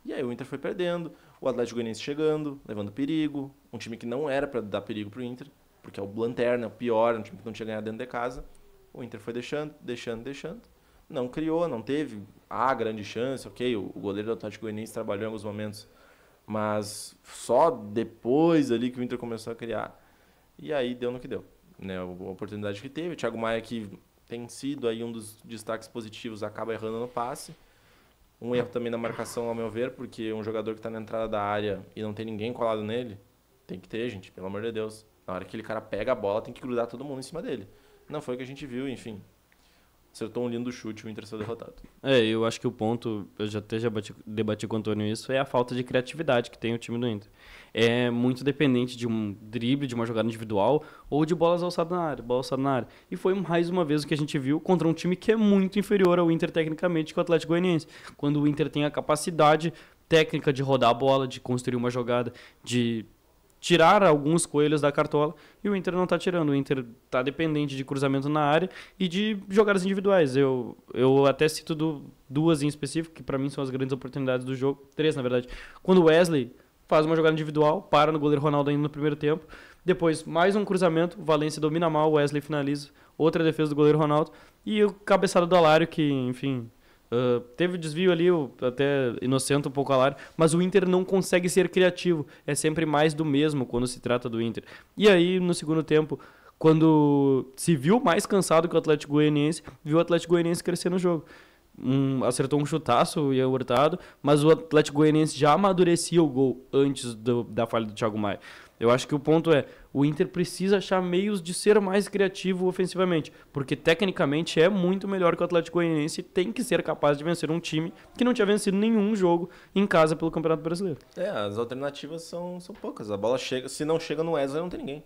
E aí o Inter foi perdendo. O Atlético Goianiense chegando, levando perigo. Um time que não era pra dar perigo pro Inter. Porque é o lanterna, o pior, um time que não tinha ganhado dentro de casa. O Inter foi deixando. Não criou, não teve a grande chance. Ok, o goleiro do Atlético Goianiense trabalhou em alguns momentos. Mas só depois ali que o Inter começou a criar. E aí deu no que deu. Né? A oportunidade que teve. O Thiago Maia, que tem sido aí um dos destaques positivos, acaba errando no passe. Um erro também na marcação, ao meu ver, porque um jogador que está na entrada da área e não tem ninguém colado nele, tem que ter, gente, pelo amor de Deus. Na hora que aquele cara pega a bola, tem que grudar todo mundo em cima dele. Não foi o que a gente viu, enfim. Acertou um lindo chute, o Inter saiu derrotado. Eu acho que o ponto, eu já debati com o Antônio isso, é a falta de criatividade que tem o time do Inter. É muito dependente de um drible, de uma jogada individual ou de bola alçada na área. E foi mais uma vez o que a gente viu contra um time que é muito inferior ao Inter tecnicamente, que é o Atlético Goianiense. Quando o Inter tem a capacidade técnica de rodar a bola, de construir uma jogada, de tirar alguns coelhos da cartola, e o Inter não está tirando. O Inter está dependente de cruzamento na área e de jogadas individuais. Eu até cito duas em específico, que para mim são as grandes oportunidades do jogo. 3, na verdade. Quando o Wesley faz uma jogada individual, para no goleiro Ronaldo ainda no primeiro tempo. Depois, mais um cruzamento, o Valencia domina mal, o Wesley finaliza. Outra defesa do goleiro Ronaldo. E o cabeçado do Alário, que, enfim, teve desvio ali, até inocenta um pouco o Alário, mas o Inter não consegue ser criativo. É sempre mais do mesmo quando se trata do Inter. E aí, no segundo tempo, quando se viu mais cansado que o Atlético Goianiense, viu o Atlético Goianiense crescer no jogo. Acertou um chutaço e é Hurtado, mas o Atlético Goianiense já amadurecia o gol antes da falha do Thiago Maia. Eu acho que o ponto é, o Inter precisa achar meios de ser mais criativo ofensivamente, porque tecnicamente é muito melhor que o Atlético Goianiense e tem que ser capaz de vencer um time que não tinha vencido nenhum jogo em casa pelo Campeonato Brasileiro. As alternativas são poucas. A bola chega, se não chega no Wesley, não tem ninguém.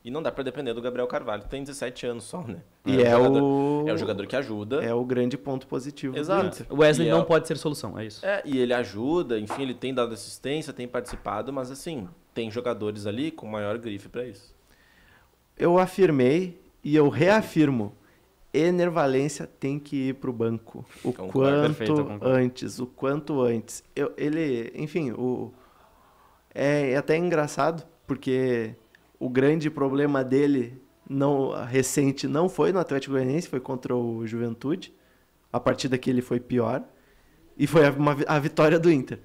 E não dá pra depender do Gabriel Carvalho, que tem 17 anos só, né? E é um jogador que ajuda. É o grande ponto positivo Exato. do Inter. O Wesley não pode ser solução, é isso. E ele ajuda, enfim, ele tem dado assistência, tem participado, mas assim, tem jogadores ali com maior grife pra isso. Eu afirmei e eu reafirmo, Ener Valencia tem que ir pro banco o quanto antes. É até engraçado, porque o grande problema dele recente não foi no Atlético Goianiense, foi contra o Juventude. A partida que ele foi pior. E foi a vitória do Inter.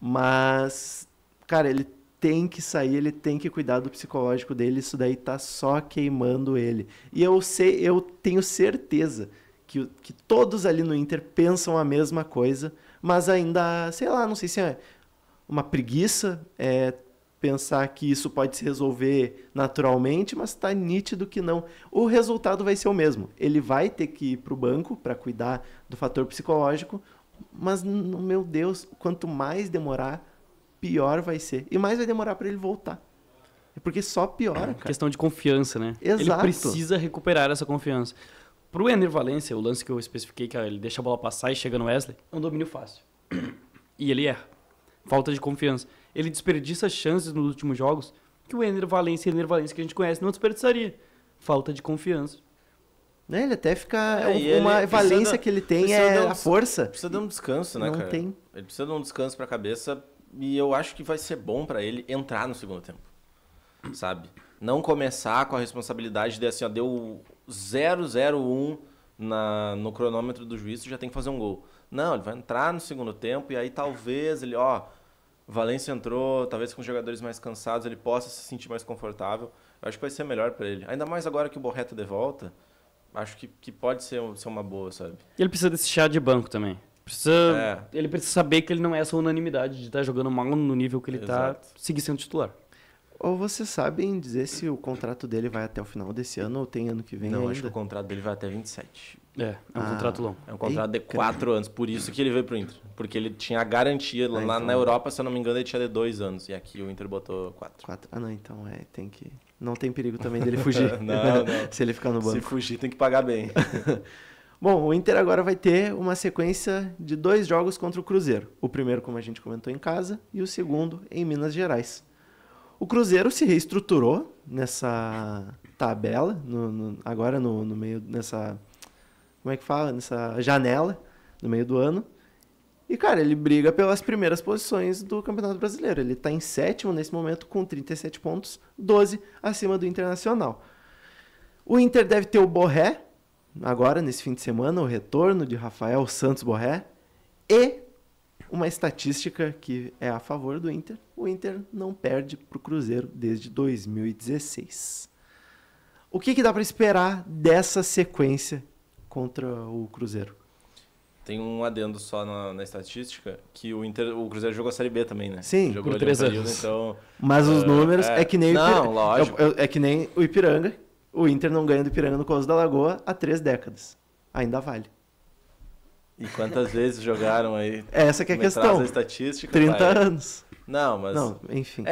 Mas, cara, ele tem que sair, ele tem que cuidar do psicológico dele. Isso daí tá só queimando ele. E eu tenho certeza que todos ali no Inter pensam a mesma coisa, mas ainda, sei lá, não sei se é uma preguiça, pensar que isso pode se resolver naturalmente, mas está nítido que não. O resultado vai ser o mesmo. Ele vai ter que ir para o banco para cuidar do fator psicológico, mas, meu Deus, quanto mais demorar, pior vai ser. E mais vai demorar para ele voltar. Porque só piora, cara. Questão de confiança, né? Exato. Ele precisa recuperar essa confiança. Pro Ener Valencia, o lance que eu especifiquei, que ele deixa a bola passar e chega no Wesley, é um domínio fácil. E ele erra. Falta de confiança. Ele desperdiça chances nos últimos jogos que o Ener Valencia que a gente conhece não desperdiçaria. Falta de confiança. Né? Ele até fica... E uma ele valência precisa que ele tem precisa é dar a força. Precisa de um descanso, né, Não cara? tem. Ele precisa de um descanso pra cabeça e eu acho que vai ser bom pra ele entrar no segundo tempo, sabe? Não começar com a responsabilidade de assim, ó, deu 0-0-1 no cronômetro do juiz, já tem que fazer um gol. Não, ele vai entrar no segundo tempo e aí talvez ele, Valência entrou, talvez com os jogadores mais cansados ele possa se sentir mais confortável. Eu acho que vai ser melhor pra ele. Ainda mais agora que o Borré tá de volta, acho que pode ser uma boa, sabe? E ele precisa desse chá de banco também. Ele precisa saber que ele não é essa unanimidade de estar jogando mal no nível que ele está, seguir sendo titular. Ou vocês sabem dizer se o contrato dele vai até o final desse ano ou tem ano que vem Não, ainda? acho que o contrato dele vai até 27. É um contrato longo. É um contrato de 4 anos, por isso que ele veio pro Inter. Porque ele tinha a garantia, lá então... na Europa, se eu não me engano, ele tinha de 2 anos. E aqui o Inter botou 4. Não, então tem que... Não tem perigo também dele fugir. Não. Se ele ficar no banco. Se fugir, tem que pagar bem. Bom, o Inter agora vai ter uma sequência de 2 jogos contra o Cruzeiro. O primeiro, como a gente comentou, em casa, e o segundo em Minas Gerais. O Cruzeiro se reestruturou nessa tabela, agora no meio, nessa... Como é que fala? Nessa janela, no meio do ano. E, cara, ele briga pelas primeiras posições do Campeonato Brasileiro. Ele está em 7º nesse momento, com 37 pontos, 12 acima do Internacional. O Inter deve ter o Borré, agora, nesse fim de semana, o retorno de Rafael Santos Borré. E uma estatística que é a favor do Inter. O Inter não perde para o Cruzeiro desde 2016. O que dá para esperar dessa sequência contra o Cruzeiro? Tem um adendo só na estatística, que o Cruzeiro jogou a Série B também, né? Sim, jogou por 3 período, anos. então... Mas os números é que nem não, lógico. É que nem o Ipiranga. O Inter não ganha do Ipiranga no Couso da Lagoa há 3 décadas. Ainda vale. E quantas vezes jogaram aí? Essa que é a questão. A estatística, 30 anos. Não, mas... Não, enfim.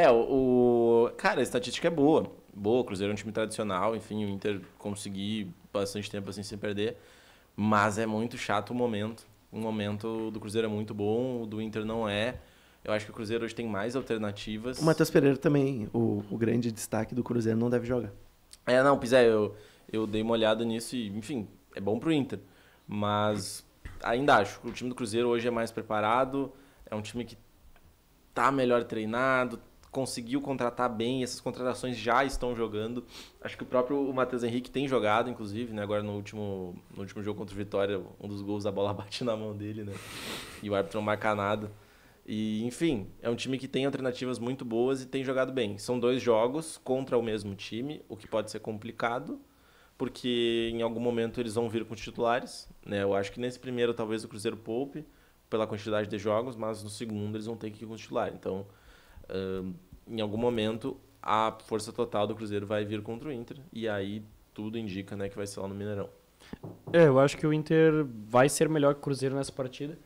Cara, a estatística é boa. Boa, o Cruzeiro é um time tradicional, enfim, o Inter conseguir bastante tempo assim sem perder. Mas é muito chato o momento. O momento do Cruzeiro é muito bom, o do Inter não é. Eu acho que o Cruzeiro hoje tem mais alternativas. O Matheus Pereira também, o grande destaque do Cruzeiro, não deve jogar. Não, pois é, eu dei uma olhada nisso e, enfim, é bom pro Inter. Mas ainda acho que o time do Cruzeiro hoje é mais preparado, é um time que tá melhor treinado, conseguiu contratar bem, essas contratações já estão jogando. Acho que o próprio Matheus Henrique tem jogado, inclusive, né? Agora no último jogo contra o Vitória, um dos gols, a bola bate na mão dele, né? E o árbitro não marca nada. E, enfim, é um time que tem alternativas muito boas e tem jogado bem. São 2 jogos contra o mesmo time, o que pode ser complicado, porque em algum momento eles vão vir com titulares, né? Eu acho que nesse primeiro talvez o Cruzeiro poupe pela quantidade de jogos, mas no segundo eles vão ter que ir com titular. Então, em algum momento a força total do Cruzeiro vai vir contra o Inter e aí tudo indica, né, que vai ser lá no Mineirão. Eu acho que o Inter vai ser melhor que o Cruzeiro nessa partida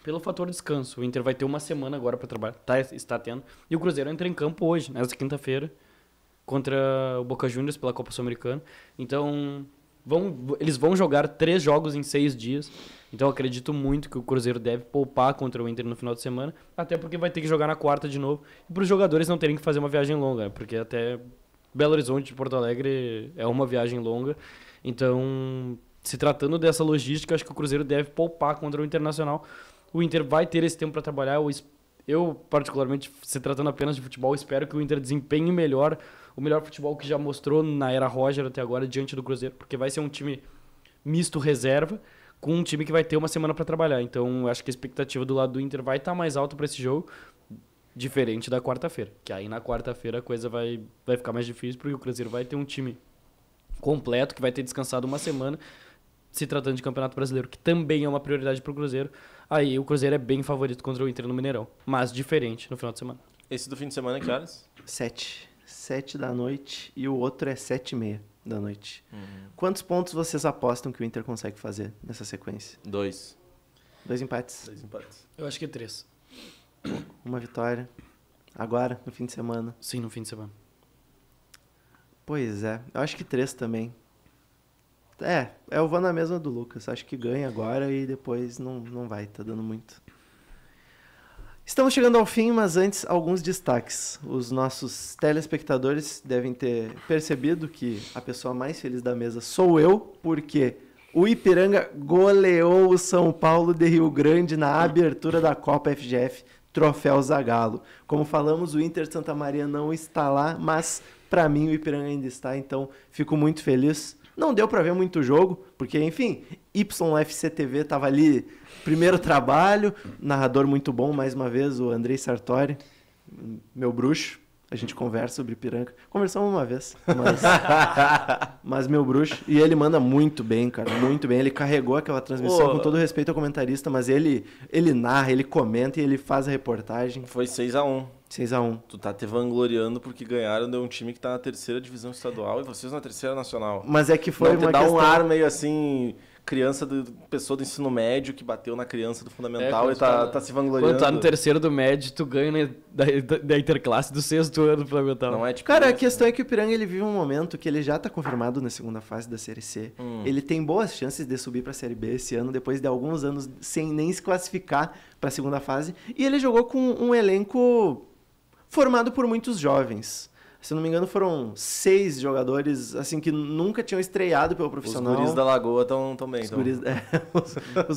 pelo fator descanso. O Inter vai ter uma semana agora para trabalhar, está tendo, e o Cruzeiro entra em campo hoje, nessa quinta-feira, contra o Boca Juniors pela Copa Sul-Americana. Então, eles vão jogar 3 jogos em 6 dias. Então, eu acredito muito que o Cruzeiro deve poupar contra o Inter no final de semana, até porque vai ter que jogar na quarta de novo, e para os jogadores não terem que fazer uma viagem longa, porque até Belo Horizonte de Porto Alegre é uma viagem longa. Então, se tratando dessa logística, acho que o Cruzeiro deve poupar contra o Internacional. O Inter vai ter esse tempo para trabalhar. Eu, particularmente, se tratando apenas de futebol, espero que o Inter desempenhe melhor, o melhor futebol que já mostrou na era Roger até agora, diante do Cruzeiro, porque vai ser um time misto reserva, com um time que vai ter uma semana para trabalhar. Então, acho que a expectativa do lado do Inter vai estar mais alta para esse jogo, diferente da quarta-feira. Que aí, na quarta-feira, a coisa vai ficar mais difícil, porque o Cruzeiro vai ter um time completo, que vai ter descansado uma semana, se tratando de Campeonato Brasileiro, que também é uma prioridade para o Cruzeiro. Aí o Cruzeiro é bem favorito contra o Inter no Mineirão, mas diferente no final de semana. Esse do fim de semana, que horas? 7 da noite e o outro é 7h30 da noite. Quantos pontos vocês apostam que o Inter consegue fazer nessa sequência? 2. 2 empates, 2 empates. Eu acho que 3. uma vitória. Agora, no fim de semana. Sim, no fim de semana. Pois é, eu acho que 3 também. Eu vou na mesma do Lucas. Acho que ganha agora e depois não vai, tá dando muito. Estamos chegando ao fim, mas antes, alguns destaques. Os nossos telespectadores devem ter percebido que a pessoa mais feliz da mesa sou eu, porque o Ipiranga goleou o São Paulo de Rio Grande na abertura da Copa FGF, Troféu Zagallo. Como falamos, o Inter de Santa Maria não está lá, mas para mim o Ipiranga ainda está, então fico muito feliz. Não deu para ver muito jogo, porque, enfim, YFC TV estava ali, primeiro trabalho, narrador muito bom, mais uma vez, o Andrei Sartori, meu bruxo. A gente conversa sobre Ipiranga. Conversamos uma vez, mas meu bruxo. E ele manda muito bem, cara, muito bem. Ele carregou aquela transmissão, com todo respeito ao comentarista, mas ele narra, ele comenta e ele faz a reportagem. Foi 6-1. 6-1. Tu tá te vangloriando porque ganharam de um time que tá na 3ª divisão estadual e vocês na 3ª nacional. Mas é que foi não, uma dá questão... um ar meio assim, pessoa do ensino médio que bateu na criança do fundamental e tá se vangloriando. Quando tá no 3º do médio, tu ganha da interclasse do 6º ano do fundamental. Não é tipo Cara, a isso, questão é que o Ipiranga ele vive um momento que ele já tá confirmado na segunda fase da Série C. Ele tem boas chances de subir pra Série B esse ano, depois de alguns anos sem nem se classificar pra segunda fase. E ele jogou com um elenco formado por muitos jovens. Se não me engano, foram 6 jogadores assim que nunca tinham estreado pelo profissional. Os guris da Lagoa estão bem. Os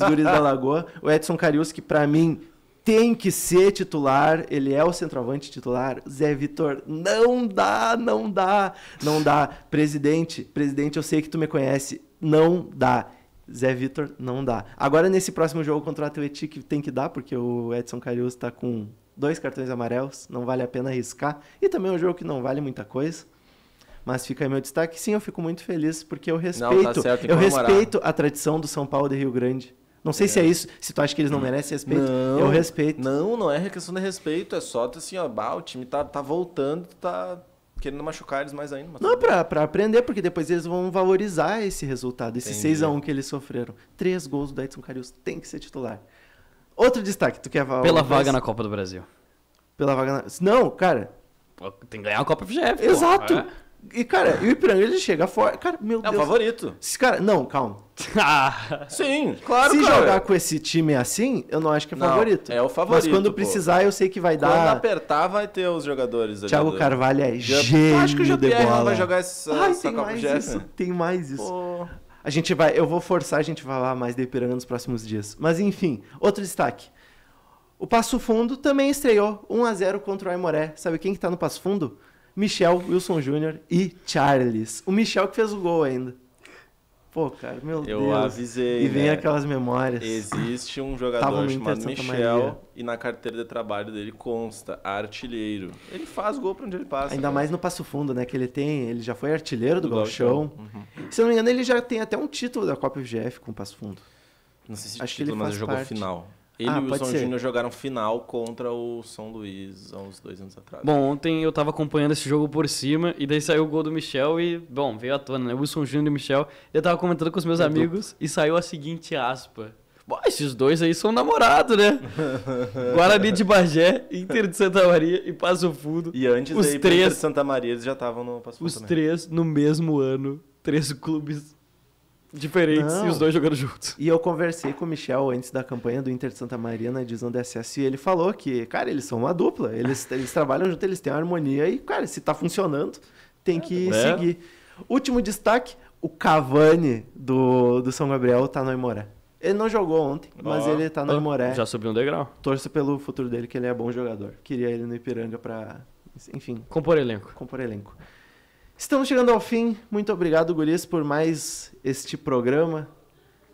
guris da Lagoa. O Edson Carius, que pra mim tem que ser titular, ele é o centroavante titular. Zé Vitor, não dá. Presidente, eu sei que tu me conhece, não dá. Zé Vitor, não dá. Agora, nesse próximo jogo contra o Atlético, tem que dar, porque o Edson Carius tá com 2 cartões amarelos, não vale a pena arriscar. E também é um jogo que não vale muita coisa. Mas fica aí meu destaque. Sim, eu fico muito feliz, porque eu respeito a tradição do São Paulo de Rio Grande. Não sei se é isso, se tu acha que eles não merecem respeito. Não, eu respeito. Não é questão de respeito, é só assim, ó, o time tá voltando, tá querendo machucar eles mais ainda. Mas não, pra aprender, porque depois eles vão valorizar esse resultado, esse 6-1 que eles sofreram. 3 gols do Edson Carius, tem que ser titular. Outro destaque, tu quer falar? Pela vaga na Copa do Brasil. Pela vaga na... Não, cara... Tem que ganhar a Copa FGF. Exato. E, cara, o Ipiranga, ele chega fora... Cara, meu Deus... É o favorito. Esse cara... Não, calma. Sim, claro, Se cara. jogar com esse time assim, eu não acho que é favorito. É o favorito. Mas quando precisar, eu sei que vai dar... Quando apertar, vai ter os jogadores ali. Thiago Carvalho é gênio. Acho que o de Jean-Pierre bola. não vai jogar essa Copa FGF. Tem mais isso. Pô. Eu vou forçar a gente a falar mais de Ipiranga nos próximos dias. Mas enfim, outro destaque. O Passo Fundo também estreou 1-0 contra o Aimoré. Sabe quem que tá no Passo Fundo? Michel, Wilson Júnior e Charles. O Michel que fez o gol ainda. Pô, cara, meu Deus. Eu avisei, E vem né? aquelas memórias. Existe um Tava jogador no chamado Inter de Santa Michel Maria. e na carteira de trabalho dele consta artilheiro. Ele faz gol pra onde ele passa. Ainda cara. mais no Passo Fundo, né? Que ele já foi artilheiro do Do Gauchão. Uhum. Se eu não me engano, ele já tem até um título da Copa FGF com o Passo Fundo. Não sei se Acho que título, ele mas faz ele jogou parte. final. Ele e o pode Wilson ser. Júnior jogaram final contra o São Luís há uns 2 anos atrás. Bom, ontem eu tava acompanhando esse jogo por cima e daí saiu o gol do Michel e, bom, veio à tona, né? Wilson Júnior e Michel. Eu tava comentando com os meus amigos e saiu a seguinte aspa. Bom, esses dois aí são namorados, né? Guarani de Bagé, Inter de Santa Maria e Passo Fundo. E antes os aí, três- de Santa Maria, eles já estavam no Passo Fundo Os também. 3 no mesmo ano, 3 clubes diferentes Não. e os 2 jogando juntos. E eu conversei com o Michel antes da campanha do Inter de Santa Maria na divisão de acesso e ele falou que, cara, eles são uma dupla. Eles trabalham junto, eles têm uma harmonia e, cara, se tá funcionando, tem que seguir. Último destaque, o Cavani do São Gabriel tá no Aimoré. Ele não jogou ontem, mas ele tá no Aimoré. Já subiu um degrau. Torço pelo futuro dele, que ele é bom jogador. Queria ele no Ipiranga pra, enfim, Compor elenco. compor elenco. Estamos chegando ao fim. Muito obrigado, guris, por mais este programa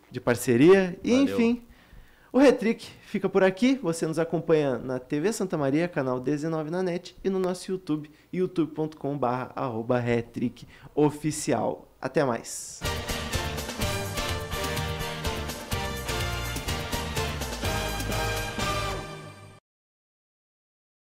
de parceria. E, Valeu. enfim, o Retrick fica por aqui. Você nos acompanha na TV Santa Maria, canal 19 na net, e no nosso YouTube, youtube.com/retrickoficial. Até mais.